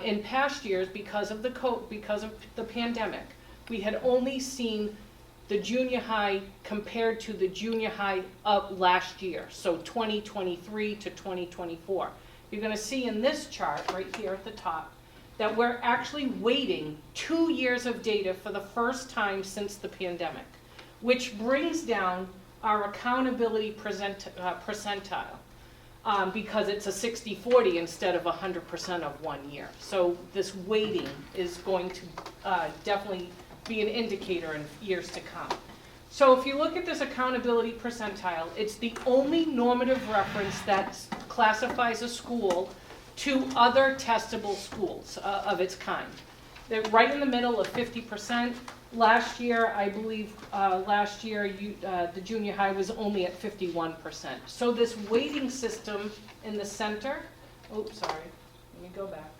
[SPEAKER 12] In past years, because of the pandemic, we had only seen the junior high compared to the junior high of last year, so 2023 to 2024. You're gonna see in this chart, right here at the top, that we're actually waiting 2 years of data for the first time since the pandemic, which brings down our accountability percentile, because it's a 60-40 instead of 100% of 1 year. So this weighting is going to definitely be an indicator in years to come. So if you look at this accountability percentile, it's the only normative reference that classifies a school to other testable schools of its kind. They're right in the middle of 50%. Last year, I believe, the junior high was only at 51%. So this weighting system in the center, oops, sorry, let me go back.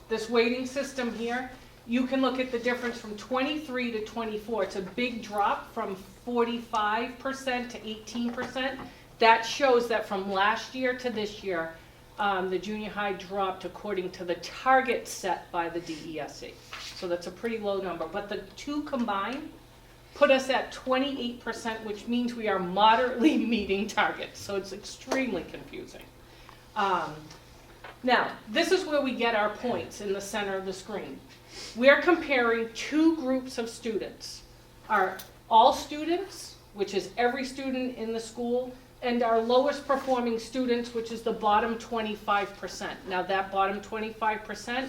[SPEAKER 12] This weighting system here, you can look at the difference from 23 to 24. It's a big drop from 45% to 18%. That shows that from last year to this year, the junior high dropped according to the target set by the DESE. So that's a pretty low number. But the two combined put us at 28%, which means we are moderately meeting targets. So it's extremely confusing. Now, this is where we get our points in the center of the screen. We're comparing two groups of students. Our all students, which is every student in the school, and our lowest performing students, which is the bottom 25%. Now that bottom 25%,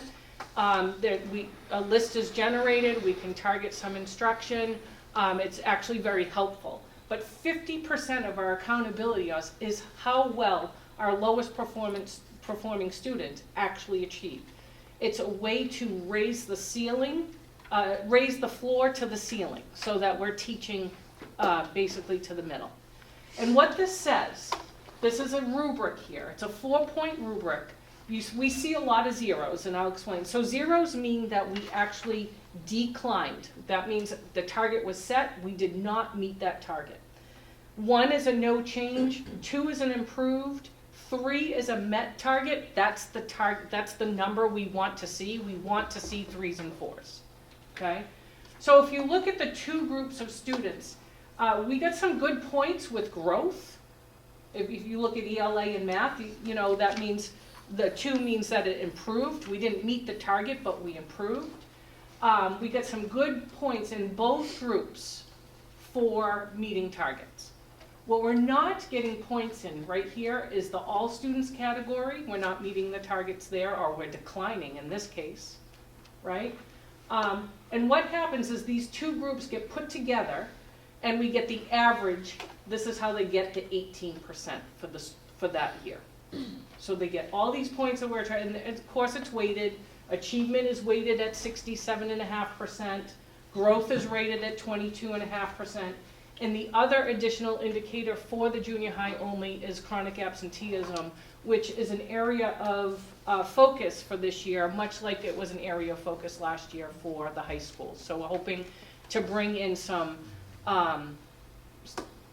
[SPEAKER 12] a list is generated, we can target some instruction, it's actually very helpful. But 50% of our accountability is how well our lowest performing students actually achieve. It's a way to raise the ceiling, raise the floor to the ceiling, so that we're teaching basically to the middle. And what this says, this is a rubric here. It's a 4-point rubric. We see a lot of zeros, and I'll explain. So zeros mean that we actually declined. That means the target was set, we did not meet that target. 1 is a no change, 2 is an improved, 3 is a met target. That's the target, that's the number we want to see. We want to see 3s and 4s, okay? So if you look at the two groups of students, we got some good points with growth. If you look at ELA and math, you know, that means the 2 means that it improved. We didn't meet the target, but we improved. We got some good points in both groups for meeting targets. What we're not getting points in right here is the all students category. We're not meeting the targets there, or we're declining in this case, right? And what happens is these two groups get put together, and we get the average. This is how they get to 18% for that year. So they get all these points that we're trying, and of course it's weighted. Achievement is weighted at 67.5%. Growth is rated at 22.5%. And the other additional indicator for the junior high only is chronic absenteeism, which is an area of focus for this year, much like it was an area of focus last year for the high school. So we're hoping to bring in some, I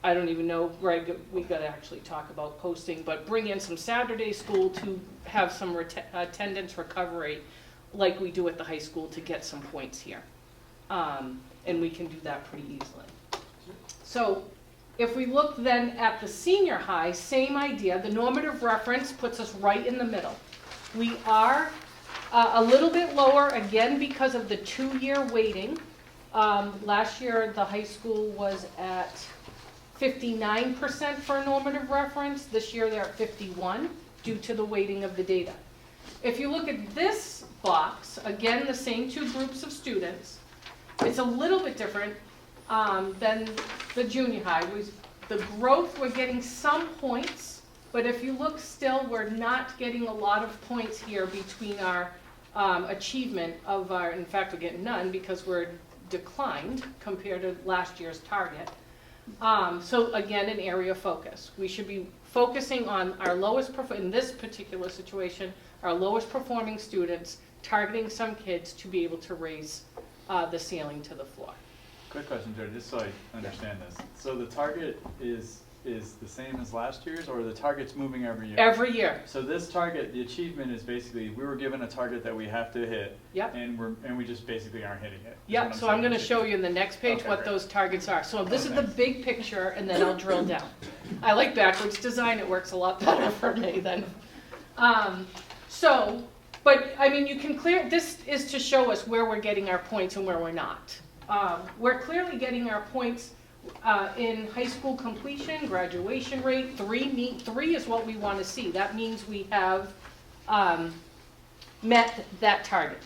[SPEAKER 12] don't even know, Greg, we got to actually talk about posting, but bring in some Saturday school to have some attendance recovery like we do at the high school to get some points here. And we can do that pretty easily. So if we look then at the senior high, same idea. The normative reference puts us right in the middle. We are a little bit lower, again, because of the 2-year weighting. Last year, the high school was at 59% for a normative reference. This year, they're at 51% due to the weighting of the data. If you look at this box, again, the same two groups of students, it's a little bit different than the junior high. The growth, we're getting some points, but if you look still, we're not getting a lot of points here between our achievement of our, in fact, we're getting none because we're declined compared to last year's target. So again, an area of focus. We should be focusing on our lowest, in this particular situation, our lowest performing students, targeting some kids to be able to raise the ceiling to the floor.
[SPEAKER 11] Quick question, Jody, just so I understand this. So the target is the same as last year's, or the target's moving every year?
[SPEAKER 12] Every year.
[SPEAKER 11] So this target, the achievement is basically, we were given a target that we have to hit.
[SPEAKER 12] Yep.
[SPEAKER 11] And we just basically aren't hitting it.
[SPEAKER 12] Yep, so I'm gonna show you in the next page
[SPEAKER 11] Okay,
[SPEAKER 12] what
[SPEAKER 11] great.
[SPEAKER 12] those targets are. So this is the big picture, and then I'll drill down. I like backwards design, it works a lot better for me than. But I mean, you can this is to show us where we're getting our points and where we're not. We're clearly getting our points in high school completion, graduation rate. 3 is what we want to see. That means we have met that target.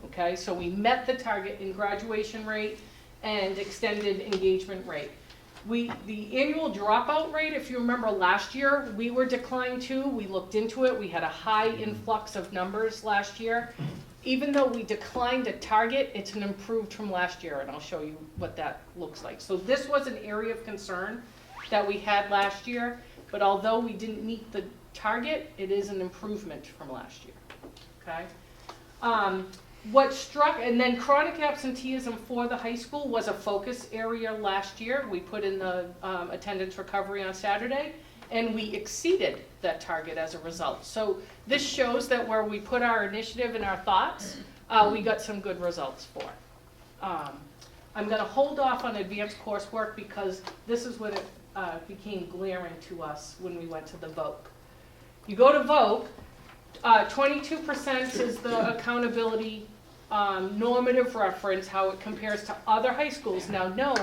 [SPEAKER 12] Okay, so we met the target in graduation rate and extended engagement rate. The annual dropout rate, if you remember last year, we were declined too. We looked into it. We had a high influx of numbers last year. Even though we declined a target, it's an improved from last year, and I'll show you what that looks like. So this was an area of concern that we had last year, but although we didn't meet the target, it is an improvement from last year, okay? What struck, and then chronic absenteeism for the high school was a focus area last year. We put in the attendance recovery on Saturday, and we exceeded that target as a result. So this shows that where we put our initiative and our thoughts, we got some good results for. I'm going to hold off on advanced coursework because this is when it became glaring to us when we went to the VOC. You go to VOC, 22% is the accountability normative reference, how it compares to other high schools. Now, no,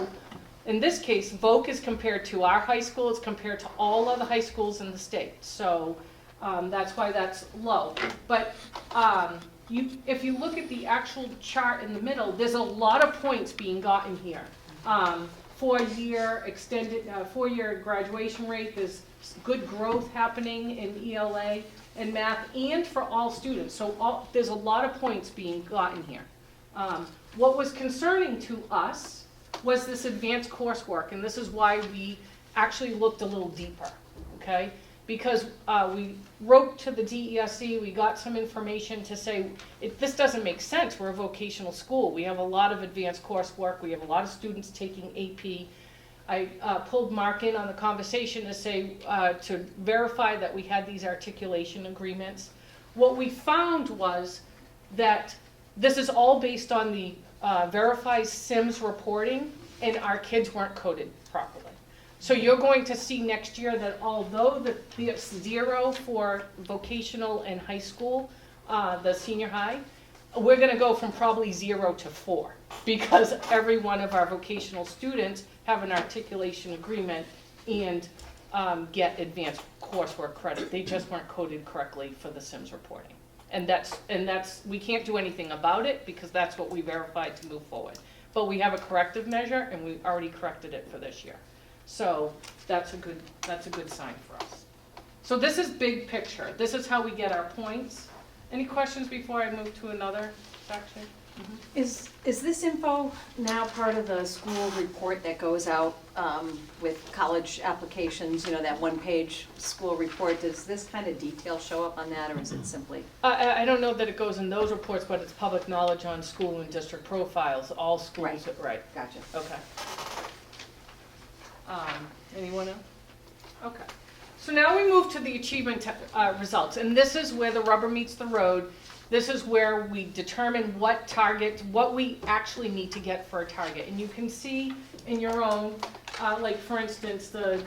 [SPEAKER 12] in this case, VOC is compared to our high school, it's compared to all other high schools in the state. So that's why that's low. But if you look at the actual chart in the middle, there's a lot of points being gotten here. 4-year extended, 4-year graduation rate, there's good growth happening in ELA and math, and for all students. So there's a lot of points being gotten here. What was concerning to us was this advanced coursework, and this is why we actually looked a little deeper, okay? Because we wrote to the DESE, we got some information to say, this doesn't make sense, we're a vocational school. We have a lot of advanced coursework, we have a lot of students taking AP. I pulled Mark in on the conversation to say, to verify that we had these articulation agreements. What we found was that this is all based on the verified SIMS reporting, and our kids weren't coded properly. So you're going to see next year that although the 0 for vocational and high school, the senior high, we're going to go from probably 0 to 4 because every one of our vocational students have an articulation agreement and get advanced coursework credit. They just weren't coded correctly for the SIMS reporting. And that's we can't do anything about it because that's what we verified to move forward. But we have a corrective measure, and we already corrected it for this year. So that's a good sign for us. So this is big picture. This is how we get our points. Any questions before I move to another section? Mm-hmm.
[SPEAKER 7] Is this info now part of the school report that goes out with college applications, you know, that one-page school report? Does this kind of detail show up on that, or is it simply?
[SPEAKER 12] I don't know that it goes in those reports, but it's public knowledge on school and district profiles. All schools, right?
[SPEAKER 7] Gotcha.
[SPEAKER 12] Okay. Anyone else? Okay. So now we move to the achievement results, and this is where the rubber meets the road. This is where we determine what target, what we actually need to get for a target. And you can see in your own, like for instance, the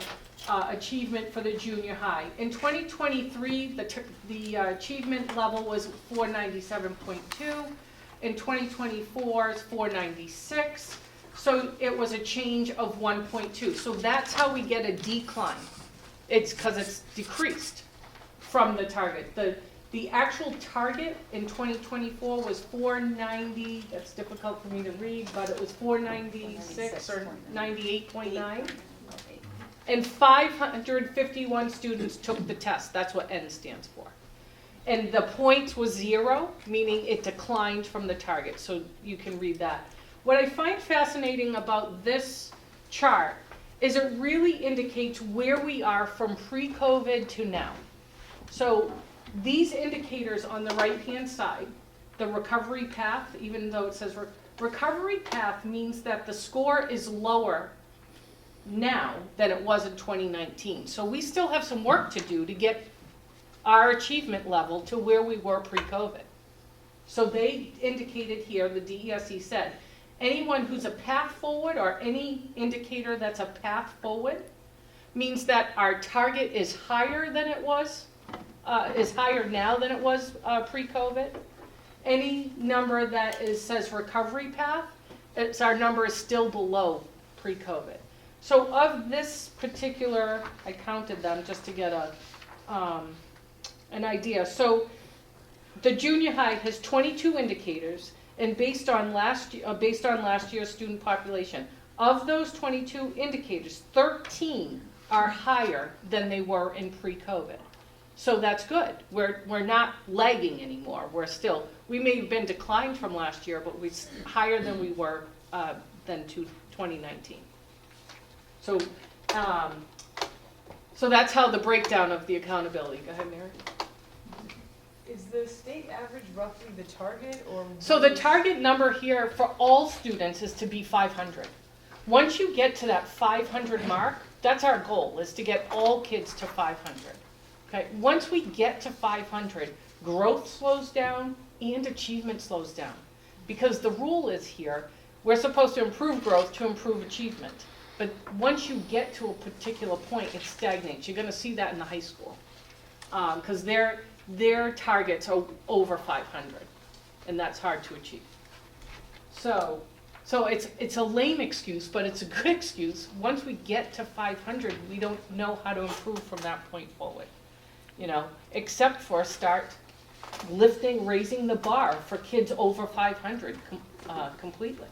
[SPEAKER 12] achievement for the junior high. In 2023, the achievement level was 497.2. In 2024, it's 496. So it was a change of 1.2. So that's how we get a decline. It's because it's decreased from the target. The actual target in 2024 was 490, that's difficult for me to read, but it was 496 or 98.9. And 551 students took the test. That's what N stands for. And the point was 0, meaning it declined from the target. So you can read that. What I find fascinating about this chart is it really indicates where we are from pre-COVID to now. So these indicators on the right-hand side, the recovery path, even though it says recovery path, means that the score is lower now than it was in 2019. So we still have some work to do to get our achievement level to where we were pre-COVID. So they indicated here, the DESE said, anyone who's a path forward or any indicator that's a path forward means that our target is higher than it was, is higher now than it was pre-COVID. Any number that says recovery path, our number is still below pre-COVID. So of this particular, I counted them just to get an idea. So the junior high has 22 indicators, and based on last year's student population, of those 22 indicators, 13 are higher than they were in pre-COVID. So that's good. We're not lagging anymore. We may have been declined from last year, but we're higher than we were than 2019. So that's how the breakdown of the accountability. Go ahead, Mary.
[SPEAKER 14] Is the state average roughly the target, or?
[SPEAKER 12] So the target number here for all students is to be 500. Once you get to that 500 mark, that's our goal, is to get all kids to 500. Okay. Once we get to 500, growth slows down and achievement slows down. Because the rule is here, we're supposed to improve growth to improve achievement. But once you get to a particular point, it stagnates. You're going to see that in the high school. Because their targets are over 500, and that's hard to achieve. So it's a lame excuse, but it's a good excuse. Once we get to 500, we don't know how to improve from that point forward. Except for start raising the bar for kids over 500 completely.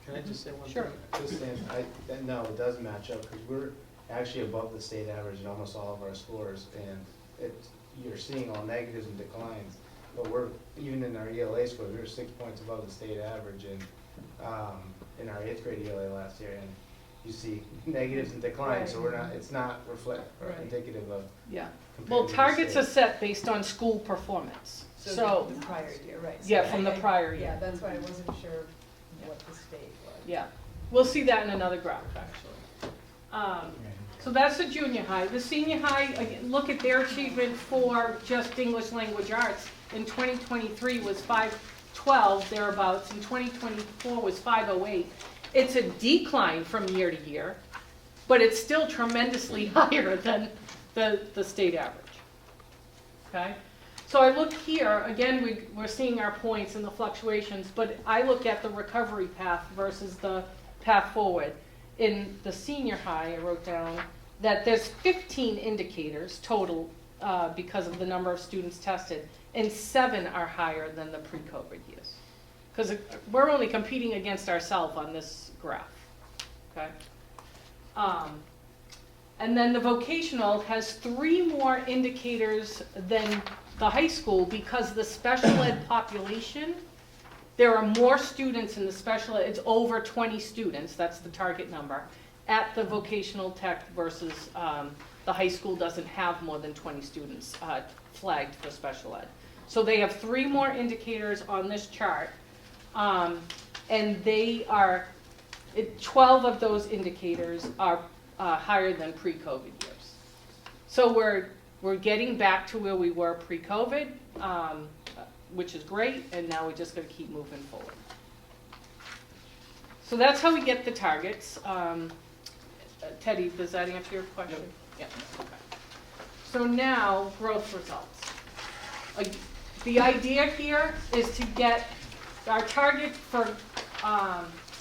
[SPEAKER 8] Can I just say one
[SPEAKER 12] Sure.
[SPEAKER 8] thing? Just saying, no, it does match up, because we're actually above the state average in almost all of our scores, and you're seeing all negatives and declines, but we're, even in our ELA scores, we were 6 points above the state average in our 8th grade ELA last year, and you see negatives and declines, so it's not indicative of.
[SPEAKER 12] Yeah.
[SPEAKER 8] compared
[SPEAKER 12] Well,
[SPEAKER 8] to the
[SPEAKER 12] targets are
[SPEAKER 8] state.
[SPEAKER 12] set based on school performance. So
[SPEAKER 14] The prior year, right.
[SPEAKER 12] Yeah, from the prior year.
[SPEAKER 14] Yeah, that's why I wasn't sure what the state was.
[SPEAKER 12] yeah, we'll see that in another graph, actually. So that's the junior high. The senior high, again, look at their achievement for just English language arts. In 2023 was 512 thereabouts. In 2024 was 508. It's a decline from year to year, but it's still tremendously higher than the state average. Okay? So I look here, again, we're seeing our points and the fluctuations, but I look at the recovery path versus the path forward. In the senior high, I wrote down that there's 15 indicators total because of the number of students tested, and 7 are higher than the pre-COVID years. Because we're only competing against ourselves on this graph, okay? And then the vocational has 3 more indicators than the high school because the special ed population, there are more students in the special ed, it's over 20 students, that's the target number, at the vocational tech versus the high school doesn't have more than 20 students flagged for special ed. So they have 3 more indicators on this chart, and they are, 12 of those indicators are higher than pre-COVID years. So we're getting back to where we were pre-COVID, which is great, and now we just got to keep moving forward. So that's how we get the targets. Teddy, does that answer your question? Yep. Yeah. Okay. So now, growth results. The idea here is to get our target for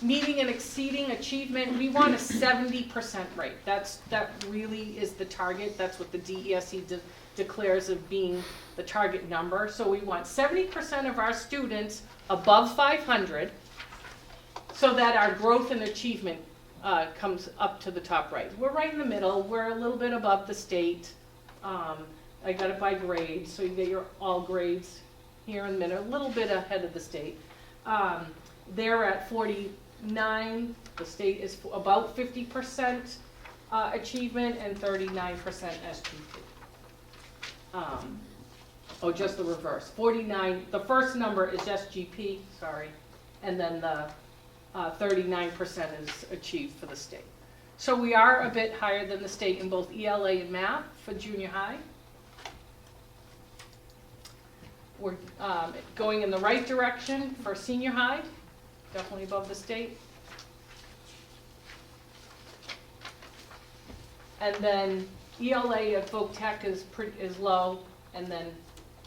[SPEAKER 12] meeting and exceeding achievement. We want a 70% rate. That really is the target. That's what the DESE declares of being the target number. So we want 70% of our students above 500 so that our growth and achievement comes up to the top right. We're right in the middle. We're a little bit above the state. I got it by grade, so you get your all grades here in the middle, a little bit ahead of the state. they're at 49, the state is about 50% achievement and 39% SGP. Oh, just the reverse, 49, the first number is SGP, sorry, and then the 39% is achieved for the state. So we are a bit higher than the state in both ELA and math for junior high. We're going in the right direction for senior high, definitely above the state. And then ELA at Voc Tech is low, and then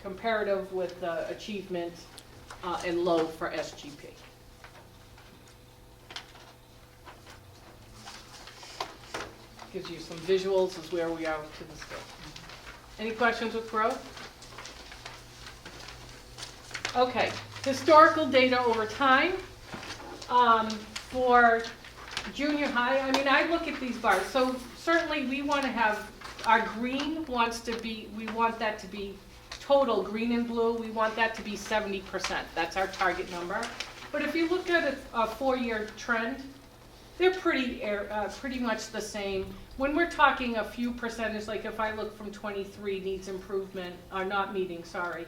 [SPEAKER 12] comparative with achievement and low for SGP. Gives you some visuals as where we are to the state. Any questions with growth? Okay, historical data over time. For junior high, I mean, I look at these bars. So certainly we want to have, our green wants to be, we want that to be total green and blue. We want that to be 70%. That's our target number. But if you look at a 4-year trend, they're pretty much the same. When we're talking a few percentage, like if I look from 23 needs improvement, or not meeting, sorry,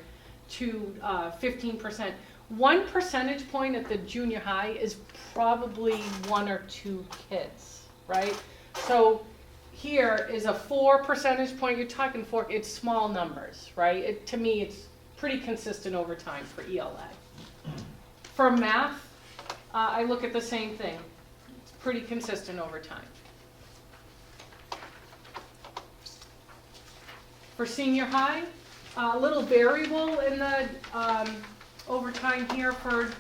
[SPEAKER 12] to 15%, 1 percentage point at the junior high is probably 1 or 2 kids, right? So here is a 4 percentage point, you're talking 4, it's small numbers, right? To me, it's pretty consistent over time for ELA. For math, I look at the same thing. It's pretty consistent over time. For senior high, a little variable in the over time here for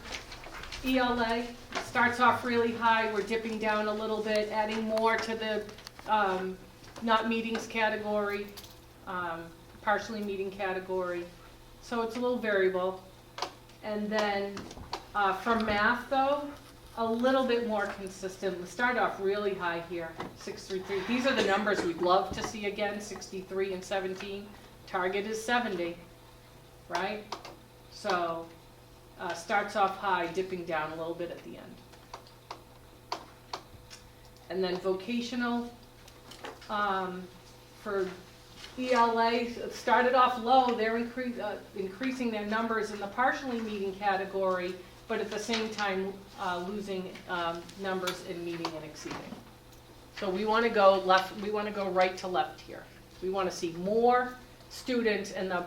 [SPEAKER 12] ELA. It starts off really high, we're dipping down a little bit, adding more to the not meetings category, partially meeting category. So it's a little variable. And then for math though, a little bit more consistent. We start off really high here, 633. These are the numbers we'd love to see again, 63 and 17. Target is 70, right? So starts off high, dipping down a little bit at the end. And then vocational, for ELA, started off low. They're increasing their numbers in the partially meeting category, but at the same time losing numbers in meeting and exceeding. So we want to go left. We want to go right to left here. We want to see more students in the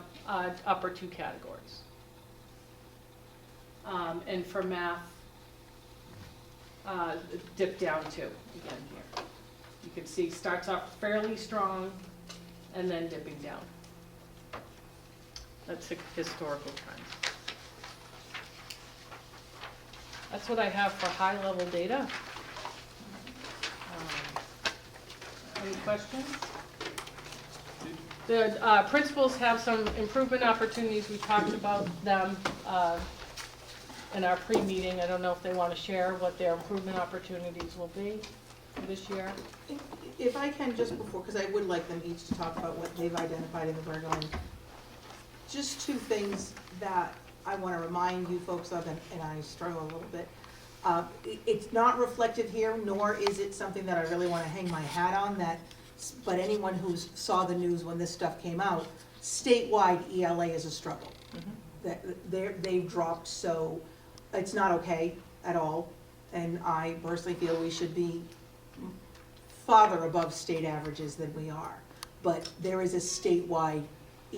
[SPEAKER 12] upper 2 categories. And for math, dip down too, again here. You can see starts off fairly strong and then dipping down. That's a historical trend. That's what I have for high-level data. Any questions? The principals have some improvement opportunities. We talked about them in our pre-meeting. I don't know if they want to share what their improvement opportunities will be for this year.
[SPEAKER 4] If I can, just before, because I would like them each to talk about what they've identified in the Bergland. Just 2 things that I want to remind you folks of, and I struggle a little bit. It's not reflected here, nor is it something that I really want to hang my hat on, but anyone who saw the news when this stuff came out, statewide ELA is a struggle. They've dropped, so it's not okay at all. And I personally feel we should be farther above state averages than we are. But there is a statewide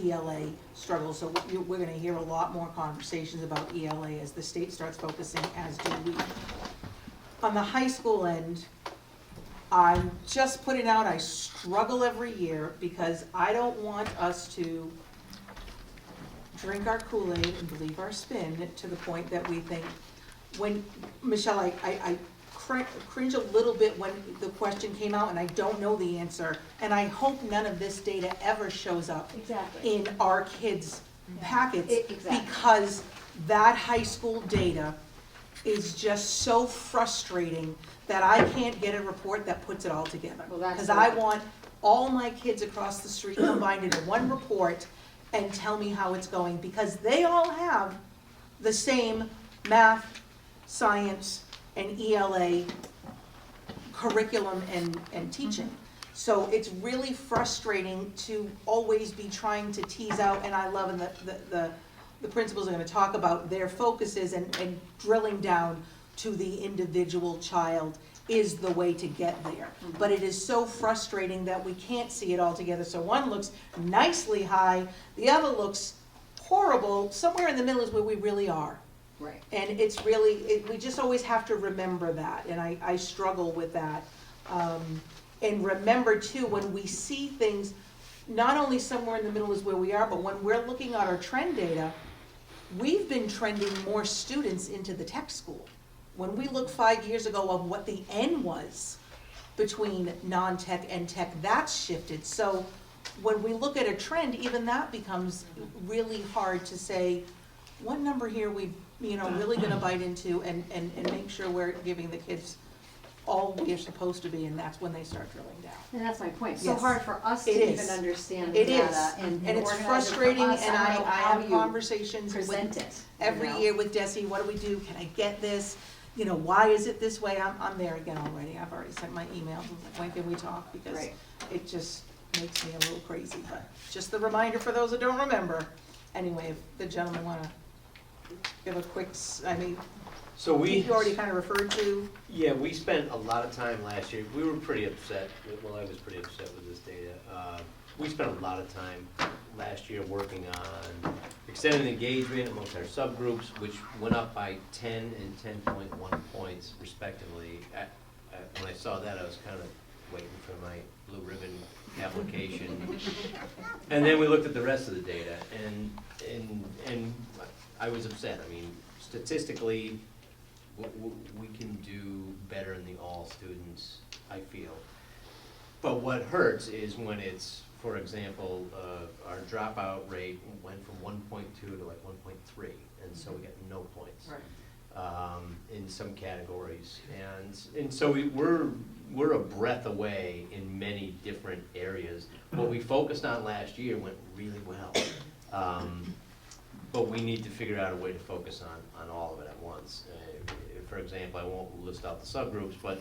[SPEAKER 4] ELA struggle, so we're going to hear a lot more conversations about ELA as the state starts focusing, as do we. On the high school end, I'm just putting out, I struggle every year because I don't want us to drink our Kool-Aid and believe our spin to the point that we think, when, Michelle, I cringe a little bit when the question came out and I don't know the answer, and I hope none of this data ever shows up in our kids' packets, because that high school data is just so frustrating that I can't get a report that puts it all together. Because I want all my kids across the street combined into one report and tell me how it's going, because they all have the same math, science, and ELA curriculum and teaching. So it's really frustrating to always be trying to tease out, and I love, and the principals are gonna talk about their focuses and drilling down to the individual child is the way to get there. But it is so frustrating that we can't see it all together. So one looks nicely high, the other looks horrible. Somewhere in the middle is where we really are.
[SPEAKER 7] Right.
[SPEAKER 4] And it's really, we just always have to remember that, and I struggle with that. And remember too, when we see things, not only somewhere in the middle is where we are, but when we're looking at our trend data, we've been trending more students into the tech school. When we look 5 years ago of what the N was between non-tech and tech, that's shifted. So when we look at a trend, even that becomes really hard to say, what number here we, really gonna bite into and make sure we're giving the kids all we're supposed to be, and that's when they start drilling down.
[SPEAKER 7] And that's my point. So
[SPEAKER 4] Yes.
[SPEAKER 7] hard for us to
[SPEAKER 4] It
[SPEAKER 7] even
[SPEAKER 4] is.
[SPEAKER 7] understand the
[SPEAKER 4] It
[SPEAKER 7] data
[SPEAKER 4] is,
[SPEAKER 7] and
[SPEAKER 4] and it's
[SPEAKER 7] organize it for
[SPEAKER 4] frustrating,
[SPEAKER 7] us.
[SPEAKER 4] and
[SPEAKER 7] I
[SPEAKER 4] I
[SPEAKER 7] don't know how
[SPEAKER 4] have
[SPEAKER 7] you
[SPEAKER 4] conversations
[SPEAKER 7] present
[SPEAKER 4] with
[SPEAKER 7] it.
[SPEAKER 4] every year with Desi, what do we do, can I get this? Why is it this way? I'm there again already, I've already sent my emails, I was like, when can we talk? Because
[SPEAKER 7] Right.
[SPEAKER 4] it just makes me a little crazy, but just the reminder for those that don't remember. Anyway, if the gentlemen wanna give a quick,
[SPEAKER 9] So we.
[SPEAKER 4] you already kind of referred to.
[SPEAKER 9] Yeah, we spent a lot of time last year, we were pretty upset, well, I was pretty upset with this data. We spent a lot of time last year working on extended engagement amongst our subgroups, which went up by 10 and 10.1 points respectively. When I saw that, I was kind of waiting for my blue ribbon application. And then we looked at the rest of the data, and I was upset. I mean, statistically, we can do better in the all students, I feel. But what hurts is when it's, for example, our dropout rate went from 1.2 to like 1.3, and so we get no points. In some categories, and so we're a breath away in many different areas. What we focused on last year went really well, but we need to figure out a way to focus on all of it at once. For example, I won't list out the subgroups, but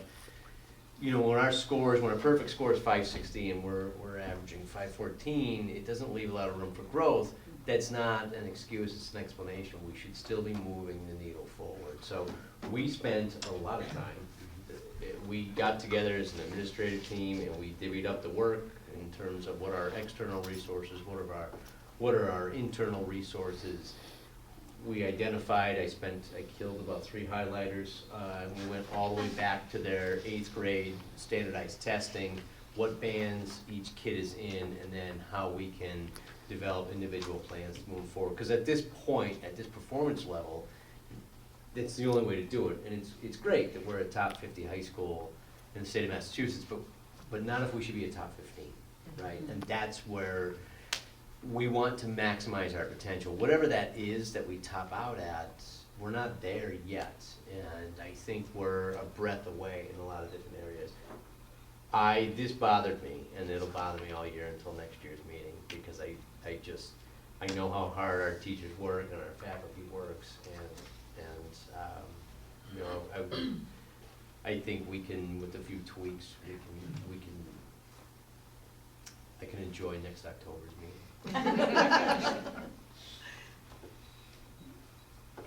[SPEAKER 9] when our perfect score is 560 and we're averaging 514, it doesn't leave a lot of room for growth. That's not an excuse, it's an explanation. We should still be moving the needle forward. So we spent a lot of time. We got together as an administrative team and we divvied up the work in terms of what are external resources, what are our internal resources. We identified, I killed about 3 highlighters, and we went all the way back to their 8th grade standardized testing, what bands each kid is in, and then how we can develop individual plans to move forward. Because at this point, at this performance level, that's the only way to do it. And it's great that we're a top 50 high school in the state of Massachusetts, but not if we should be a top 15, right? And that's where we want to maximize our potential. Whatever that is that we top out at, we're not there yet. And I think we're a breath away in a lot of different areas. This bothered me, and it'll bother me all year until next year's meeting, because I know how hard our teachers work and our faculty works, and I think we can, with a few tweaks, I can enjoy next October's meeting.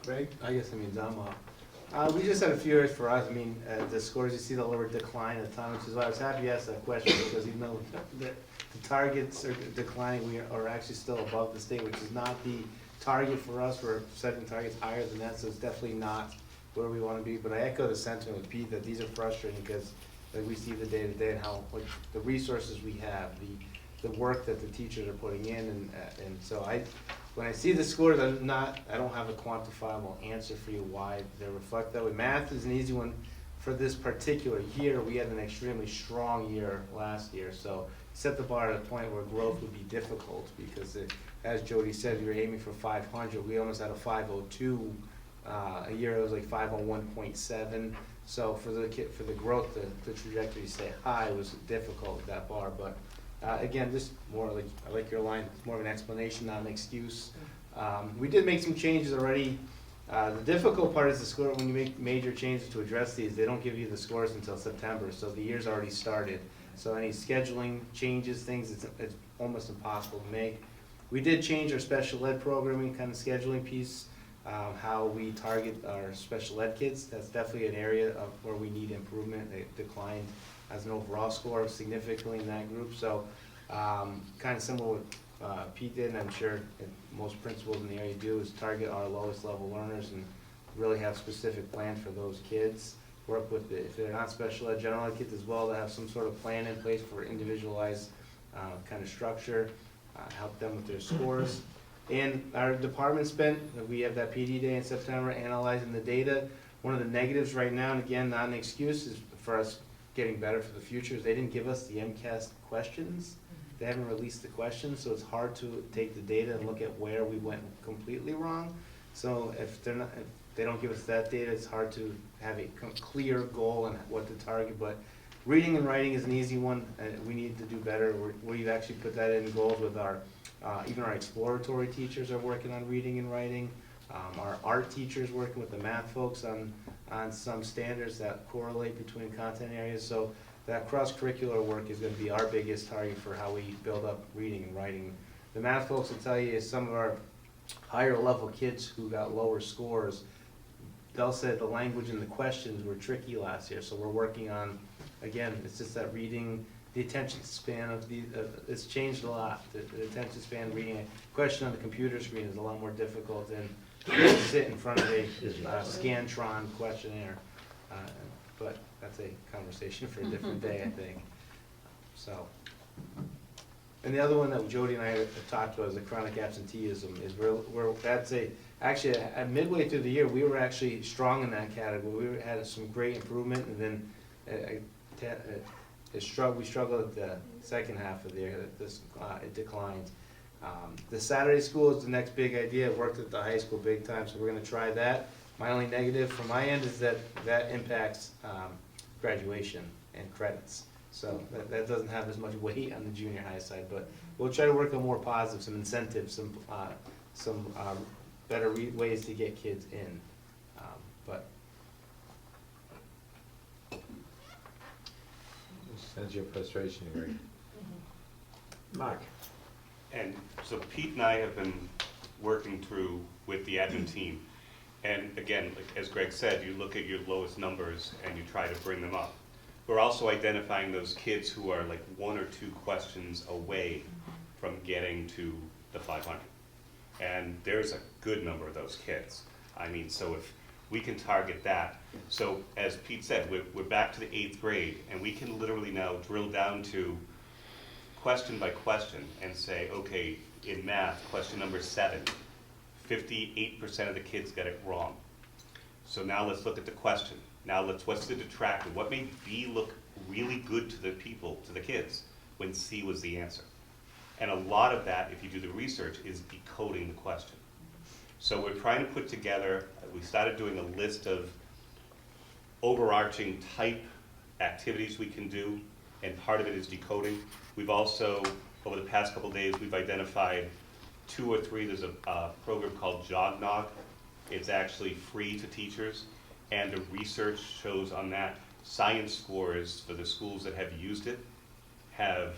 [SPEAKER 8] Greg? I guess that means I'm up. We just had a few areas for us. The scores, you see the lower decline at the time, which is why I was happy you asked that question, because even though the targets are declining, we are actually still above the state, which is not the target for us. We're setting targets higher than that, so it's definitely not where we want to be. But I echo the sentiment with Pete that these are frustrating because we see the day-to-day and how the resources we have, the work that the teachers are putting in, and so when I see the scores, I don't have a quantifiable answer for you why they reflect that way. Math is an easy one. For this particular year, we had an extremely strong year last year, so set the bar at a point where growth would be difficult, because as Jody said, we were aiming for 500. We almost had a 502. A year it was like 501.7. So for the growth, the trajectory to stay high was difficult, that bar. But again, just more like, I like your line, it's more of an explanation, not an excuse. We did make some changes already The difficult part is the score, when you make major changes to address these, they don't give you the scores until September, so the year's already started. So any scheduling changes, things, it's almost impossible to make. We did change our special ed programming kind of scheduling piece, how we target our special ed kids. That's definitely an area of where we need improvement. They declined as an overall score significantly in that group. So kind of similar what Pete did, and I'm sure most principals in the area do, is target our lowest level learners and really have specific plans for those kids. Work with, if they're not special ed, general ed kids as well, to have some sort of plan in place for individualized kind of structure, help them with their scores. And our department spent, we have that PD day in September, analyzing the data. One of the negatives right now, and again, not an excuse, is for us getting better for the future, is they didn't give us the MCAS questions. They haven't released the questions, so it's hard to take the data and look at where we went completely wrong. So if they don't give us that data, it's hard to have a clear goal on what to target. But reading and writing is an easy one. We need to do better. We've actually put that in goals with our, even our exploratory teachers are working on reading and writing. Our art teachers working with the math folks on some standards that correlate between content areas. So that cross-curricular work is going to be our biggest target for how we build up reading and writing. The math folks will tell you some of our higher level kids who got lower scores, they'll say the language and the questions were tricky last year. So we're working on, again, it's just that reading, the attention span of it's changed a lot. The attention span, reading a question on the computer screen is a lot more difficult than sit in front of a Scantron questionnaire. But that's a conversation for a different day, I think. So, and the other one that Jody and I have talked about is the chronic absenteeism. Is actually at midway through the year we were actually strong in that category. We had some great improvement, and then we struggled at the second half of the year. It declined. The Saturday school is the next big idea. It worked at the high school big time, so we're going to try that. My only negative from my end is that impacts graduation and credits. So that doesn't have as much weight on the junior high side, but we'll try to work on more positive, some incentives, some better ways to get kids in. But
[SPEAKER 1] Sense your frustration, Greg. Mark.
[SPEAKER 15] And so Pete and I have been working through with the admin team. And again, like as Greg said, you look at your lowest numbers and you try to bring them up. We're also identifying those kids who are like 1 or 2 questions away from getting to the 500. And there's a good number of those kids. I mean, so if we can target that. So as Pete said, we're back to the 8th grade, and we can literally now drill down to question by question and say, okay, in math, question number 7, 58% of the kids got it wrong. So now let's look at the question. Now what's the detractor? What made B look really good to the people, to the kids, when C was the answer? And a lot of that, if you do the research, is decoding the question. So we're trying to put together, we started doing a list of overarching type activities we can do, and part of it is decoding. We've also, over the past couple of days, we've identified 2 or 3, there's a program called JogNog. It's actually free to teachers, and the research shows on that science scores for the schools that have used it have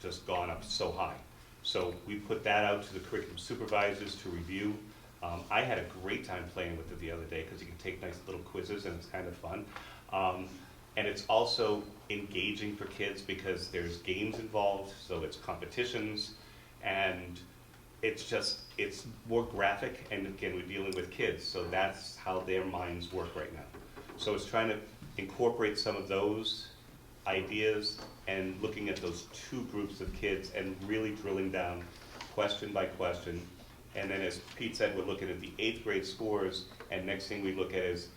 [SPEAKER 15] just gone up so high. So we put that out to the curriculum supervisors to review. I had a great time playing with it the other day because you can take nice little quizzes and it's kind of fun. And it's also engaging for kids because there's games involved, so it's competitions, and it's more graphic, and again, we're dealing with kids, so that's how their minds work right now. So it's trying to incorporate some of those ideas and looking at those 2 groups of kids and really drilling down question by question. And then as Pete said, we're looking at the 8th grade scores, and next thing we look at is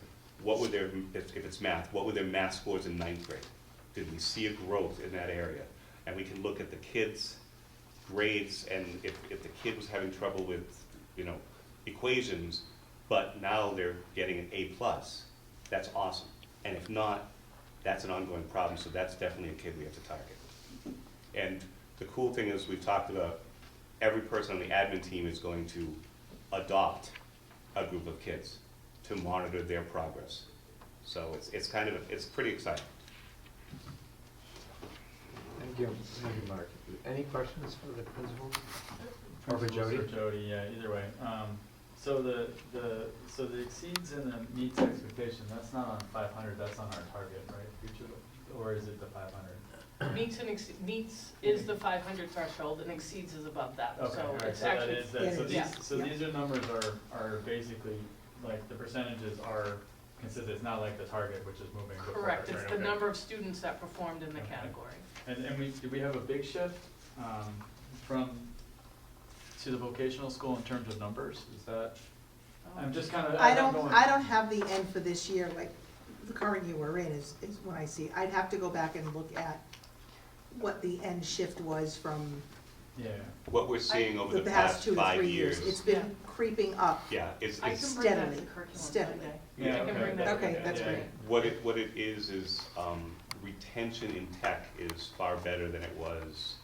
[SPEAKER 15] what were their, if it's math, what were their math scores in 9th grade? Did we see a growth in that area? And we can look at the kids' grades, and if the kid was having trouble with, equations, but now they're getting an A+, that's awesome. And if not, that's an ongoing problem, so that's definitely a kid we have to target. And the cool thing is we've talked about every person on the admin team is going to adopt a group of kids. to monitor their progress. So it's pretty exciting.
[SPEAKER 1] Thank you, Mark. Any questions for the principals? Or for Jody?
[SPEAKER 11] For Jody, yeah, either way. So the exceeds and the meets expectation, that's not on 500, that's on our target, right? Or is it the 500?
[SPEAKER 12] Meets is the 500 threshold and exceeds is above that,
[SPEAKER 11] Okay,
[SPEAKER 12] so
[SPEAKER 11] all right,
[SPEAKER 12] it's
[SPEAKER 11] so that
[SPEAKER 12] actually.
[SPEAKER 11] is that. So
[SPEAKER 12] Yeah.
[SPEAKER 11] these are numbers are basically, like, the percentages are consistent, it's not like the target, which is moving. before,
[SPEAKER 12] Correct,
[SPEAKER 11] right?
[SPEAKER 12] it's the
[SPEAKER 11] Okay.
[SPEAKER 12] number of students that performed in the
[SPEAKER 11] Okay.
[SPEAKER 12] category.
[SPEAKER 11] And do we have a big shift to the vocational school in terms of numbers? Is that, I'm just kind of.
[SPEAKER 4] I don't have the end for this year, like, the current year we're in is what I see. I'd have to go back and look at what the end shift was from
[SPEAKER 11] Yeah.
[SPEAKER 15] What we're seeing over
[SPEAKER 4] the
[SPEAKER 15] the
[SPEAKER 4] past
[SPEAKER 15] past
[SPEAKER 4] 2 to 3
[SPEAKER 15] 5
[SPEAKER 4] years.
[SPEAKER 15] years,
[SPEAKER 4] It's been creeping up.
[SPEAKER 15] yeah, it's,
[SPEAKER 12] I can bring that to
[SPEAKER 4] steadily,
[SPEAKER 12] curriculum
[SPEAKER 4] steadily.
[SPEAKER 12] Sunday.
[SPEAKER 11] Yeah,
[SPEAKER 12] I can bring that.
[SPEAKER 4] Okay, that's
[SPEAKER 11] yeah.
[SPEAKER 4] great.
[SPEAKER 15] what it is retention in tech is far better than it was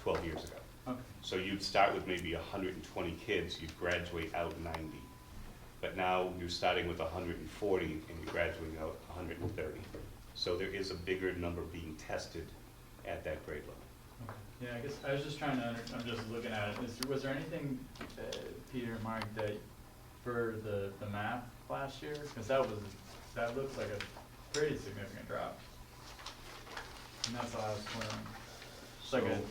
[SPEAKER 15] 12 years ago.
[SPEAKER 11] Okay.
[SPEAKER 15] So you'd start with maybe 120 kids, you'd graduate out 90. But now you're starting with 140 and you're graduating out 130. So there is a bigger number being tested at that grade level.
[SPEAKER 11] Okay. Yeah, I guess I was just trying to, I'm just looking at it. Was there anything, Peter and Mark, that for the math last year? Because that looks like a pretty significant drop. And that's all I was wondering. It's like
[SPEAKER 9] So,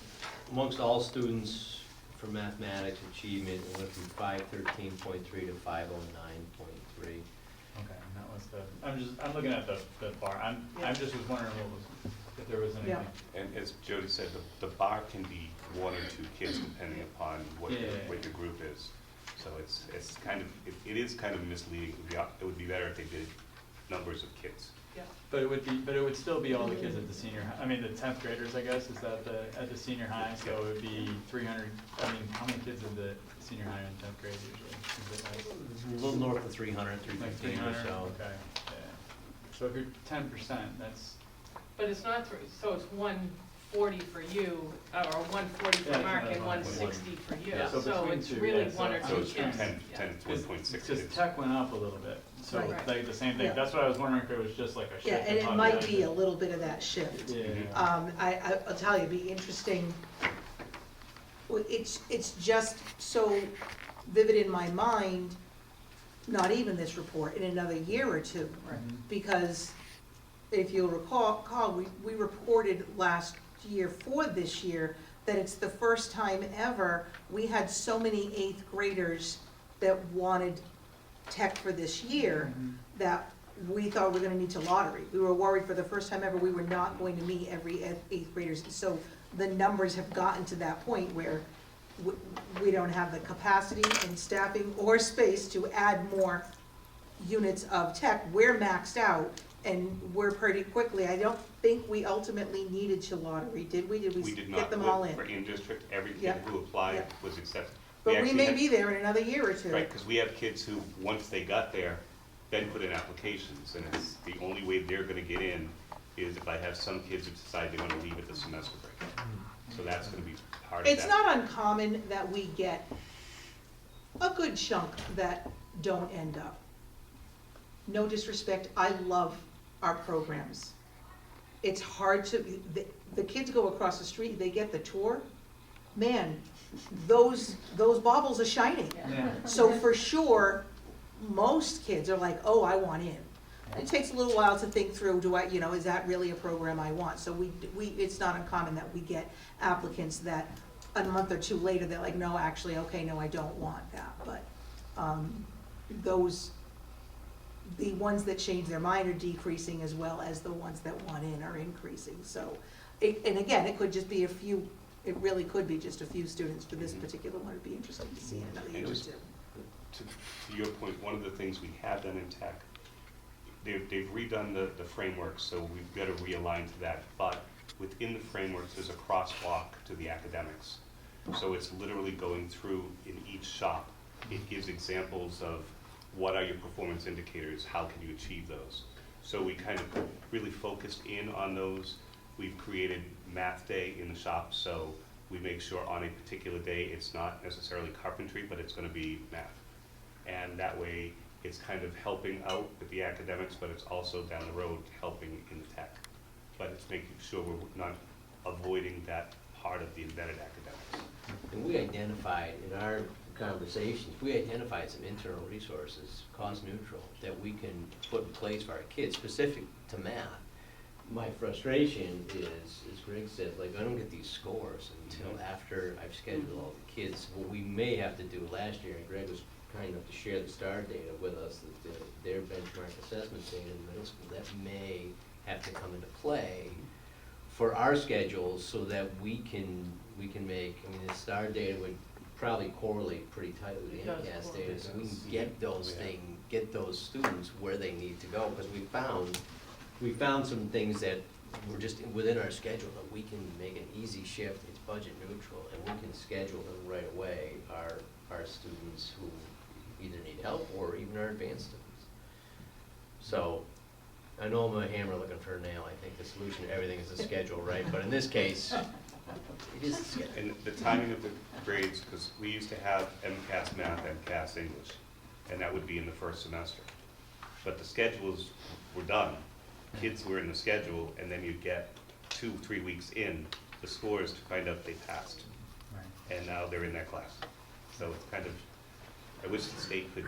[SPEAKER 9] amongst all students for mathematics achievement, it went from 513.3 to 509.3.
[SPEAKER 11] Okay, and that was I'm looking at the bar. I just was wondering if there was anything.
[SPEAKER 4] Yeah.
[SPEAKER 15] And as Jody said, the bar can be 1 or 2 kids depending upon what your group is. So it's kind of, it is kind of misleading. It would be better if they did numbers of kids.
[SPEAKER 12] Yeah.
[SPEAKER 11] But it would still be all the kids at the senior high. I mean, the 10th graders, I guess, is that at the senior high, so it would be 300, I mean, how many kids in the senior high and 10th grade usually? Is it like
[SPEAKER 9] A little north of 300,
[SPEAKER 11] like
[SPEAKER 9] 315 or
[SPEAKER 11] 300?
[SPEAKER 9] so.
[SPEAKER 11] Okay, yeah. So if you're 10%, that's,
[SPEAKER 12] But it's not so it's 140 for you, or 140 for
[SPEAKER 11] Yeah,
[SPEAKER 12] Mark
[SPEAKER 11] it's
[SPEAKER 12] and
[SPEAKER 11] not
[SPEAKER 12] 160 for you.
[SPEAKER 9] Yeah.
[SPEAKER 11] So
[SPEAKER 12] So
[SPEAKER 11] between
[SPEAKER 12] it's
[SPEAKER 11] two,
[SPEAKER 12] really
[SPEAKER 11] yeah, so
[SPEAKER 12] 1 or
[SPEAKER 11] I
[SPEAKER 12] 2
[SPEAKER 11] was trying
[SPEAKER 12] kids.
[SPEAKER 11] to-
[SPEAKER 15] 10,
[SPEAKER 12] Yeah.
[SPEAKER 15] 1.6
[SPEAKER 11] because
[SPEAKER 15] kids.
[SPEAKER 11] tech went up a little bit, so
[SPEAKER 12] Right.
[SPEAKER 11] like the same thing.
[SPEAKER 12] Yeah.
[SPEAKER 11] That's what I was wondering if it was just like a shift.
[SPEAKER 4] Yeah, and
[SPEAKER 11] in
[SPEAKER 4] it might be
[SPEAKER 11] population.
[SPEAKER 4] a little bit of that shift.
[SPEAKER 11] Yeah.
[SPEAKER 4] I'll tell you, it'd be interesting. Well, it's just so vivid in my mind, not even this report, in another year or two.
[SPEAKER 11] Mhm.
[SPEAKER 4] Because if you'll recall, we reported last year for this year that it's the first time ever we had so many 8th graders that wanted tech for this year
[SPEAKER 11] Mhm.
[SPEAKER 4] that we thought we were gonna need to lottery. We were worried for the first time ever we were not going to meet every 8th graders. So the numbers have gotten to that point where we don't have the capacity and staffing or space to add more units of tech. We're maxed out and we're pretty quickly, I don't think we ultimately needed to lottery, did we? Did
[SPEAKER 15] We
[SPEAKER 4] we
[SPEAKER 15] did
[SPEAKER 4] get
[SPEAKER 15] not,
[SPEAKER 4] them all in?
[SPEAKER 15] for in-district, every kid
[SPEAKER 4] Yeah.
[SPEAKER 15] who applied
[SPEAKER 4] Yeah.
[SPEAKER 15] was accepted.
[SPEAKER 4] But we
[SPEAKER 15] actually
[SPEAKER 4] may
[SPEAKER 15] had-
[SPEAKER 4] be there in another year or two.
[SPEAKER 15] Right, because we have kids who, once they got there, then put in applications, and it's the only way they're gonna get in is if I have some kids who decide they wanna leave at the semester break. So that's gonna be part of that.
[SPEAKER 4] It's not uncommon that we get a good chunk that don't end up. No disrespect, I love our programs. It's hard to, the kids go across the street, they get the tour, man, those baubles are shining.
[SPEAKER 11] Yeah.
[SPEAKER 4] So for sure, most kids are like, oh, I want in. It takes a little while to think through, is that really a program I want? So it's not uncommon that we get applicants that a month or 2 later, they're like, no, actually, okay, no, I don't want that. But the ones that change their mind are decreasing as well as the ones that want in are increasing. So, and again, it could just be a few, it really could be just a few students for this particular one. It'd be interesting to see in another year or
[SPEAKER 15] just
[SPEAKER 4] two.
[SPEAKER 15] To your point, one of the things we have done in tech, they've redone the framework, so we've got to realign to that. But within the frameworks, there's a crosswalk to the academics. So it's literally going through in each shop. It gives examples of what are your performance indicators, how can you achieve those. So we kind of really focused in on those. We've created math day in the shop, so we make sure on a particular day it's not necessarily carpentry, but it's going to be math. And that way It's kind of helping out with the academics, but it's also down the road helping in the tech. But it's making sure we're not avoiding that part of the embedded academics.
[SPEAKER 9] And we identified in our conversations, we identified some internal resources, cost neutral, that we can put in place for our kids, specific to math. My frustration is, as Greg said, like, I don't get these scores until after I've scheduled all the kids. What we may have to do last year, and Greg was kind enough to share the STAR data with us, that their benchmark assessment data in middle school, that may have to come into play for our schedules so that we can make, I mean, the STAR data would probably correlate pretty tightly with the MCAS data, so we can get those get those students where they need to go, because we found some things that were just within our schedule that we can make an easy shift. It's budget neutral, and we can schedule them right away, our students who either need help or even our advanced students. So, I know I'm a hammer looking for a nail. I think the solution to everything is the schedule, right? But in this case, it is the schedule.
[SPEAKER 15] And the timing of the grades, because we used to have MCAS math, MCAS English, and that would be in the first semester. But the schedules were done. Kids were in the schedule, and then you'd get 2-3 weeks in the scores to find out they passed.
[SPEAKER 1] Right.
[SPEAKER 15] And now they're in that class. So it's kind of, I wish the state could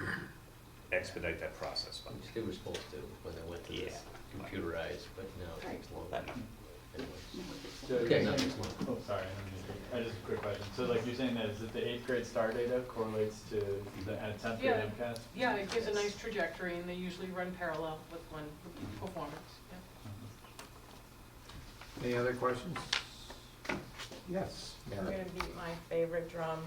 [SPEAKER 15] expedite that process. But
[SPEAKER 9] They were supposed to when they went to this computerized, but now it takes longer. Anyways.
[SPEAKER 11] So
[SPEAKER 9] Okay,
[SPEAKER 11] you're
[SPEAKER 9] not
[SPEAKER 11] saying-
[SPEAKER 9] this one.
[SPEAKER 11] Oh, sorry, I just a quick question. So like you're saying that is that the 8th grade STAR data correlates to the 10th grade
[SPEAKER 12] Yeah.
[SPEAKER 11] MCAS?
[SPEAKER 12] Yeah, it gives a nice trajectory, and they usually run parallel with one performance, yeah.
[SPEAKER 1] Any other questions? Yes,
[SPEAKER 14] I'm
[SPEAKER 1] Mary.
[SPEAKER 14] gonna beat my favorite drum,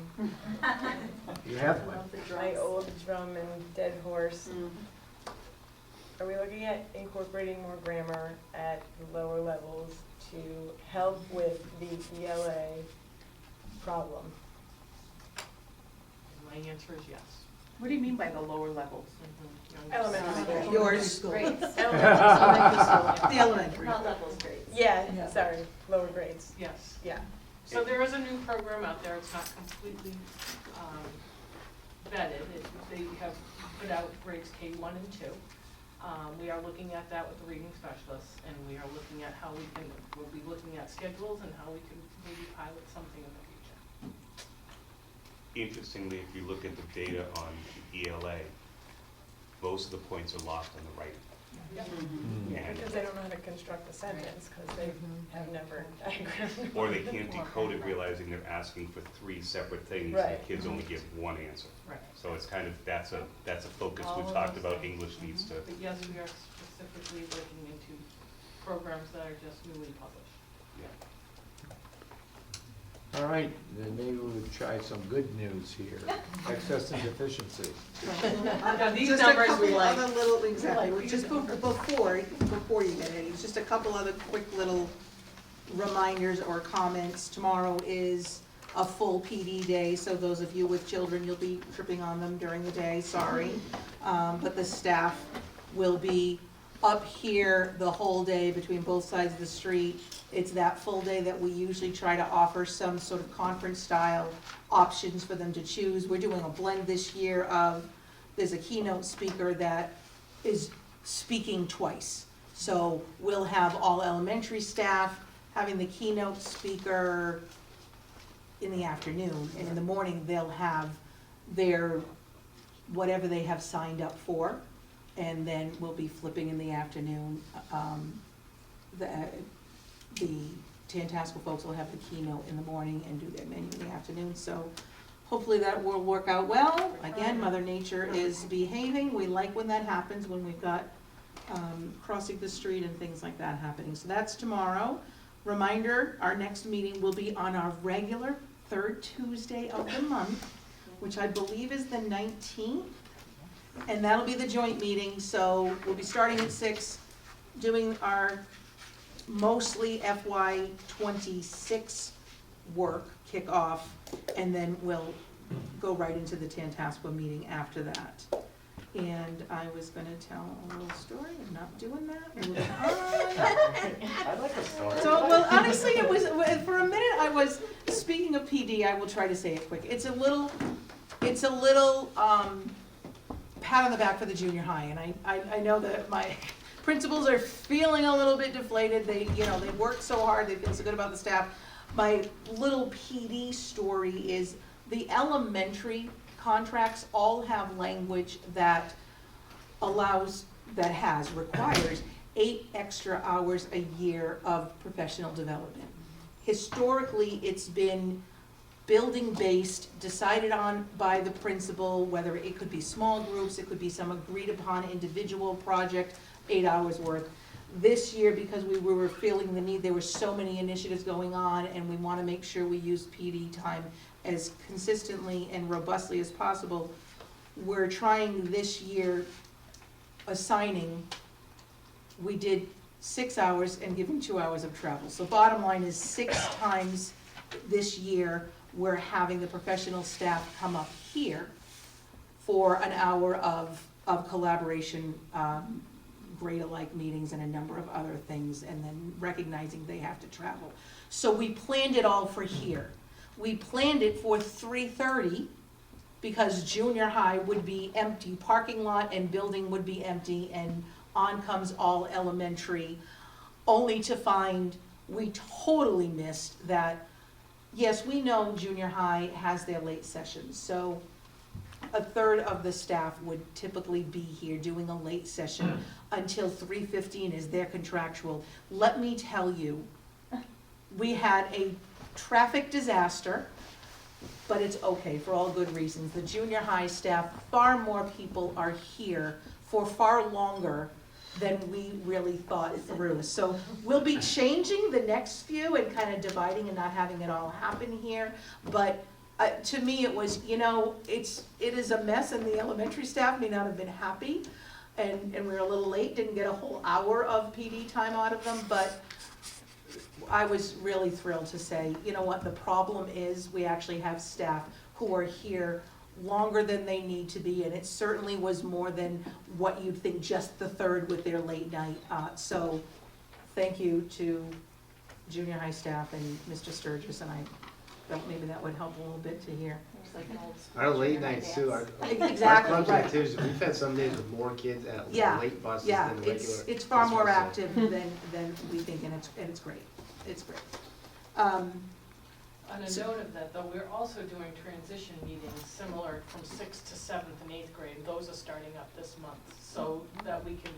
[SPEAKER 1] You have one.
[SPEAKER 14] my old drum and dead horse. Are we looking at incorporating more grammar at the lower levels to help with the ELA problem?
[SPEAKER 12] My answer is yes.
[SPEAKER 7] What do you mean by the lower levels?
[SPEAKER 14] Elementary school.
[SPEAKER 4] Yours,
[SPEAKER 13] Grades.
[SPEAKER 4] the elementary.
[SPEAKER 13] Not levels, grades.
[SPEAKER 14] Yeah, sorry, lower grades,
[SPEAKER 12] Yes.
[SPEAKER 14] yeah.
[SPEAKER 12] So there is a new program out there, it's not completely vetted. They have put out grades K1 and 2. We are looking at that with the reading specialists, and we are looking at how we'll be looking at schedules and how we can maybe pilot something in the future.
[SPEAKER 15] Interestingly, if you look at the data on the ELA, most of the points are lost on the right. And
[SPEAKER 14] Because they don't know how to construct a sentence, because they have never diagrammed.
[SPEAKER 15] or they can't decode it, realizing they're asking for 3 separate things, and
[SPEAKER 14] Right.
[SPEAKER 15] the kids only give one answer.
[SPEAKER 12] Right.
[SPEAKER 15] So it's kind of, that's a focus.
[SPEAKER 12] All
[SPEAKER 15] We've
[SPEAKER 12] of
[SPEAKER 15] talked
[SPEAKER 12] those
[SPEAKER 15] about
[SPEAKER 12] things.
[SPEAKER 15] English needs to,
[SPEAKER 12] But yes, we are specifically looking into programs that are just newly published.
[SPEAKER 15] yeah.
[SPEAKER 1] All right, then maybe we'll try some good news here. Excess and deficiency.
[SPEAKER 12] Now, these
[SPEAKER 4] Just a
[SPEAKER 12] numbers
[SPEAKER 4] couple
[SPEAKER 12] we like.
[SPEAKER 4] other little, exactly,
[SPEAKER 12] like
[SPEAKER 4] just
[SPEAKER 12] these
[SPEAKER 4] before you get it, it's just a couple other quick little reminders or comments. Tomorrow is a full PD day, so those of you with children, you'll be tripping on them during the day, sorry. But the staff will be up here the whole day between both sides of the street. It's that full day that we usually try to offer some sort of conference-style options for them to choose. We're doing a blend this year of, there's a keynote speaker that is speaking twice. So we'll have all elementary staff having the keynote speaker in the afternoon, and in the morning, they'll have their, whatever they have signed up for, and then we'll be flipping in the afternoon. The Tantasqua folks will have the keynote in the morning and do their menu in the afternoon, so hopefully that will work out well. Again, Mother Nature is behaving, we like when that happens, when we've got crossing the street and things like that happening. So that's tomorrow. Reminder, our next meeting will be on our regular third Tuesday of the month, which I believe is the 19th. And that'll be the joint meeting, so we'll be starting at 6, doing our mostly FY '26 work kickoff, and then we'll go right into the Tantasqua meeting after that. And I was gonna tell a little story, I'm not doing that. Moving on.
[SPEAKER 11] I'd like a story.
[SPEAKER 4] So, well, honestly, it was, for a minute, I was, speaking of PD, I will try to say it quick. It's a little pat on the back for the junior high, and I know that my principals are feeling a little bit deflated. They, you know, they worked so hard, they feel so good about the staff. My little PD story is the elementary contracts all have language that requires 8 extra hours a year of professional development. Historically, it's been building-based, decided on by the principal, whether it could be small groups, it could be some agreed-upon individual project, 8 hours worth. This year, because we were feeling the need, there were so many initiatives going on, and we want to make sure we use PD time as consistently and robustly as possible. We're trying this year assigning, we did 6 hours and giving 2 hours of travel. So bottom line is 6 times this year, we're having the professional staff come up here for an hour of collaboration, grade-alike meetings and a number of other things, and then recognizing they have to travel. So we planned it all for here. We planned it for 3:30 because junior high would be empty, parking lot and building would be empty, and on comes all elementary, only to find we totally missed that. Yes, we know junior high has their late sessions, so a third of the staff would typically be here doing a late session until 3:15 is their contractual. Let me tell you, we had a traffic disaster, but it's okay for all good reasons. The junior high staff, far more people are here for far longer than we really thought through. So we'll be changing the next few and kind of dividing and not having it all happen here. But to me, it was, you know, it is a mess, and the elementary staff may not have been happy, and we were a little late, didn't get a whole hour of PD time out of them, but I was really thrilled to say, you know what, the problem is we actually have staff who are here longer than they need to be, and it certainly was more than what you'd think, just the third with their late night. So thank you to junior high staff and Mr. Sturgis, and I felt maybe that would help a little bit to hear.
[SPEAKER 13] Like an old
[SPEAKER 8] Our late nights too, our
[SPEAKER 4] Exactly,
[SPEAKER 8] clubs
[SPEAKER 4] right.
[SPEAKER 8] activities, we've had some days with more kids at
[SPEAKER 4] Yeah,
[SPEAKER 8] late buses
[SPEAKER 4] yeah,
[SPEAKER 8] than regular.
[SPEAKER 4] it's far more
[SPEAKER 8] buses.
[SPEAKER 4] active than we think, and it's great, it's great.
[SPEAKER 12] On a note of that, though, we're also doing transition meetings similar from 6th to 7th and 8th grade. Those are starting up this month, so that we can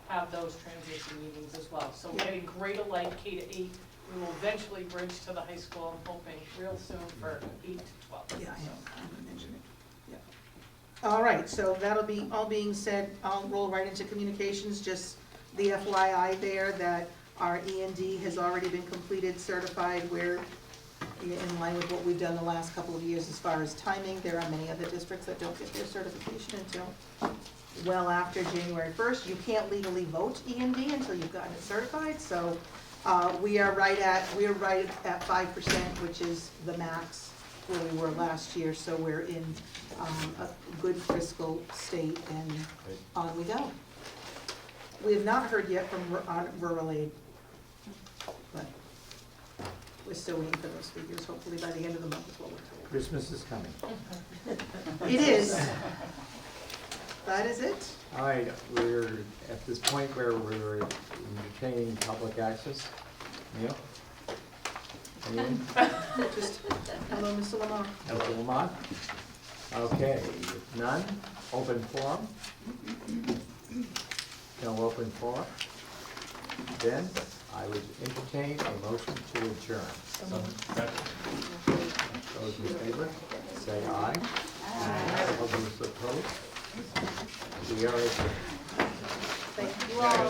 [SPEAKER 12] have those transition meetings as well. So we're getting grade alike K to 8. We will eventually bridge to the high school, I'm hoping, real soon for 8 to 12.
[SPEAKER 4] Yeah, I know, I'm gonna mention it, yeah. All right, so that'll be, all being said, I'll roll right into communications, just the FYI there that our E&D has already been completed, certified. We're in line with what we've done the last couple of years as far as timing. There are many other districts that don't get their certification until well after January 1st. You can't legally vote E&D until you've gotten it certified, so we're right at 5%, which is the max where we were last year, so we're in a good fiscal state, and on we go. We have not heard yet from rural aid, but we're still waiting for those figures. Hopefully by the end of the month is what we're told.
[SPEAKER 1] Christmas is coming.
[SPEAKER 4] It is. That is it.
[SPEAKER 1] All right, we're at this point where we're entertaining public access. Neil? Anyone?
[SPEAKER 4] Just, hello, Mr. Lamar.
[SPEAKER 1] Mr. Lamont? Okay, if none, open forum? No open forum? Then I would entertain a motion to adjourn. Those in favor, say aye. All those opposed? We are adjourned.
[SPEAKER 4] Thank you all.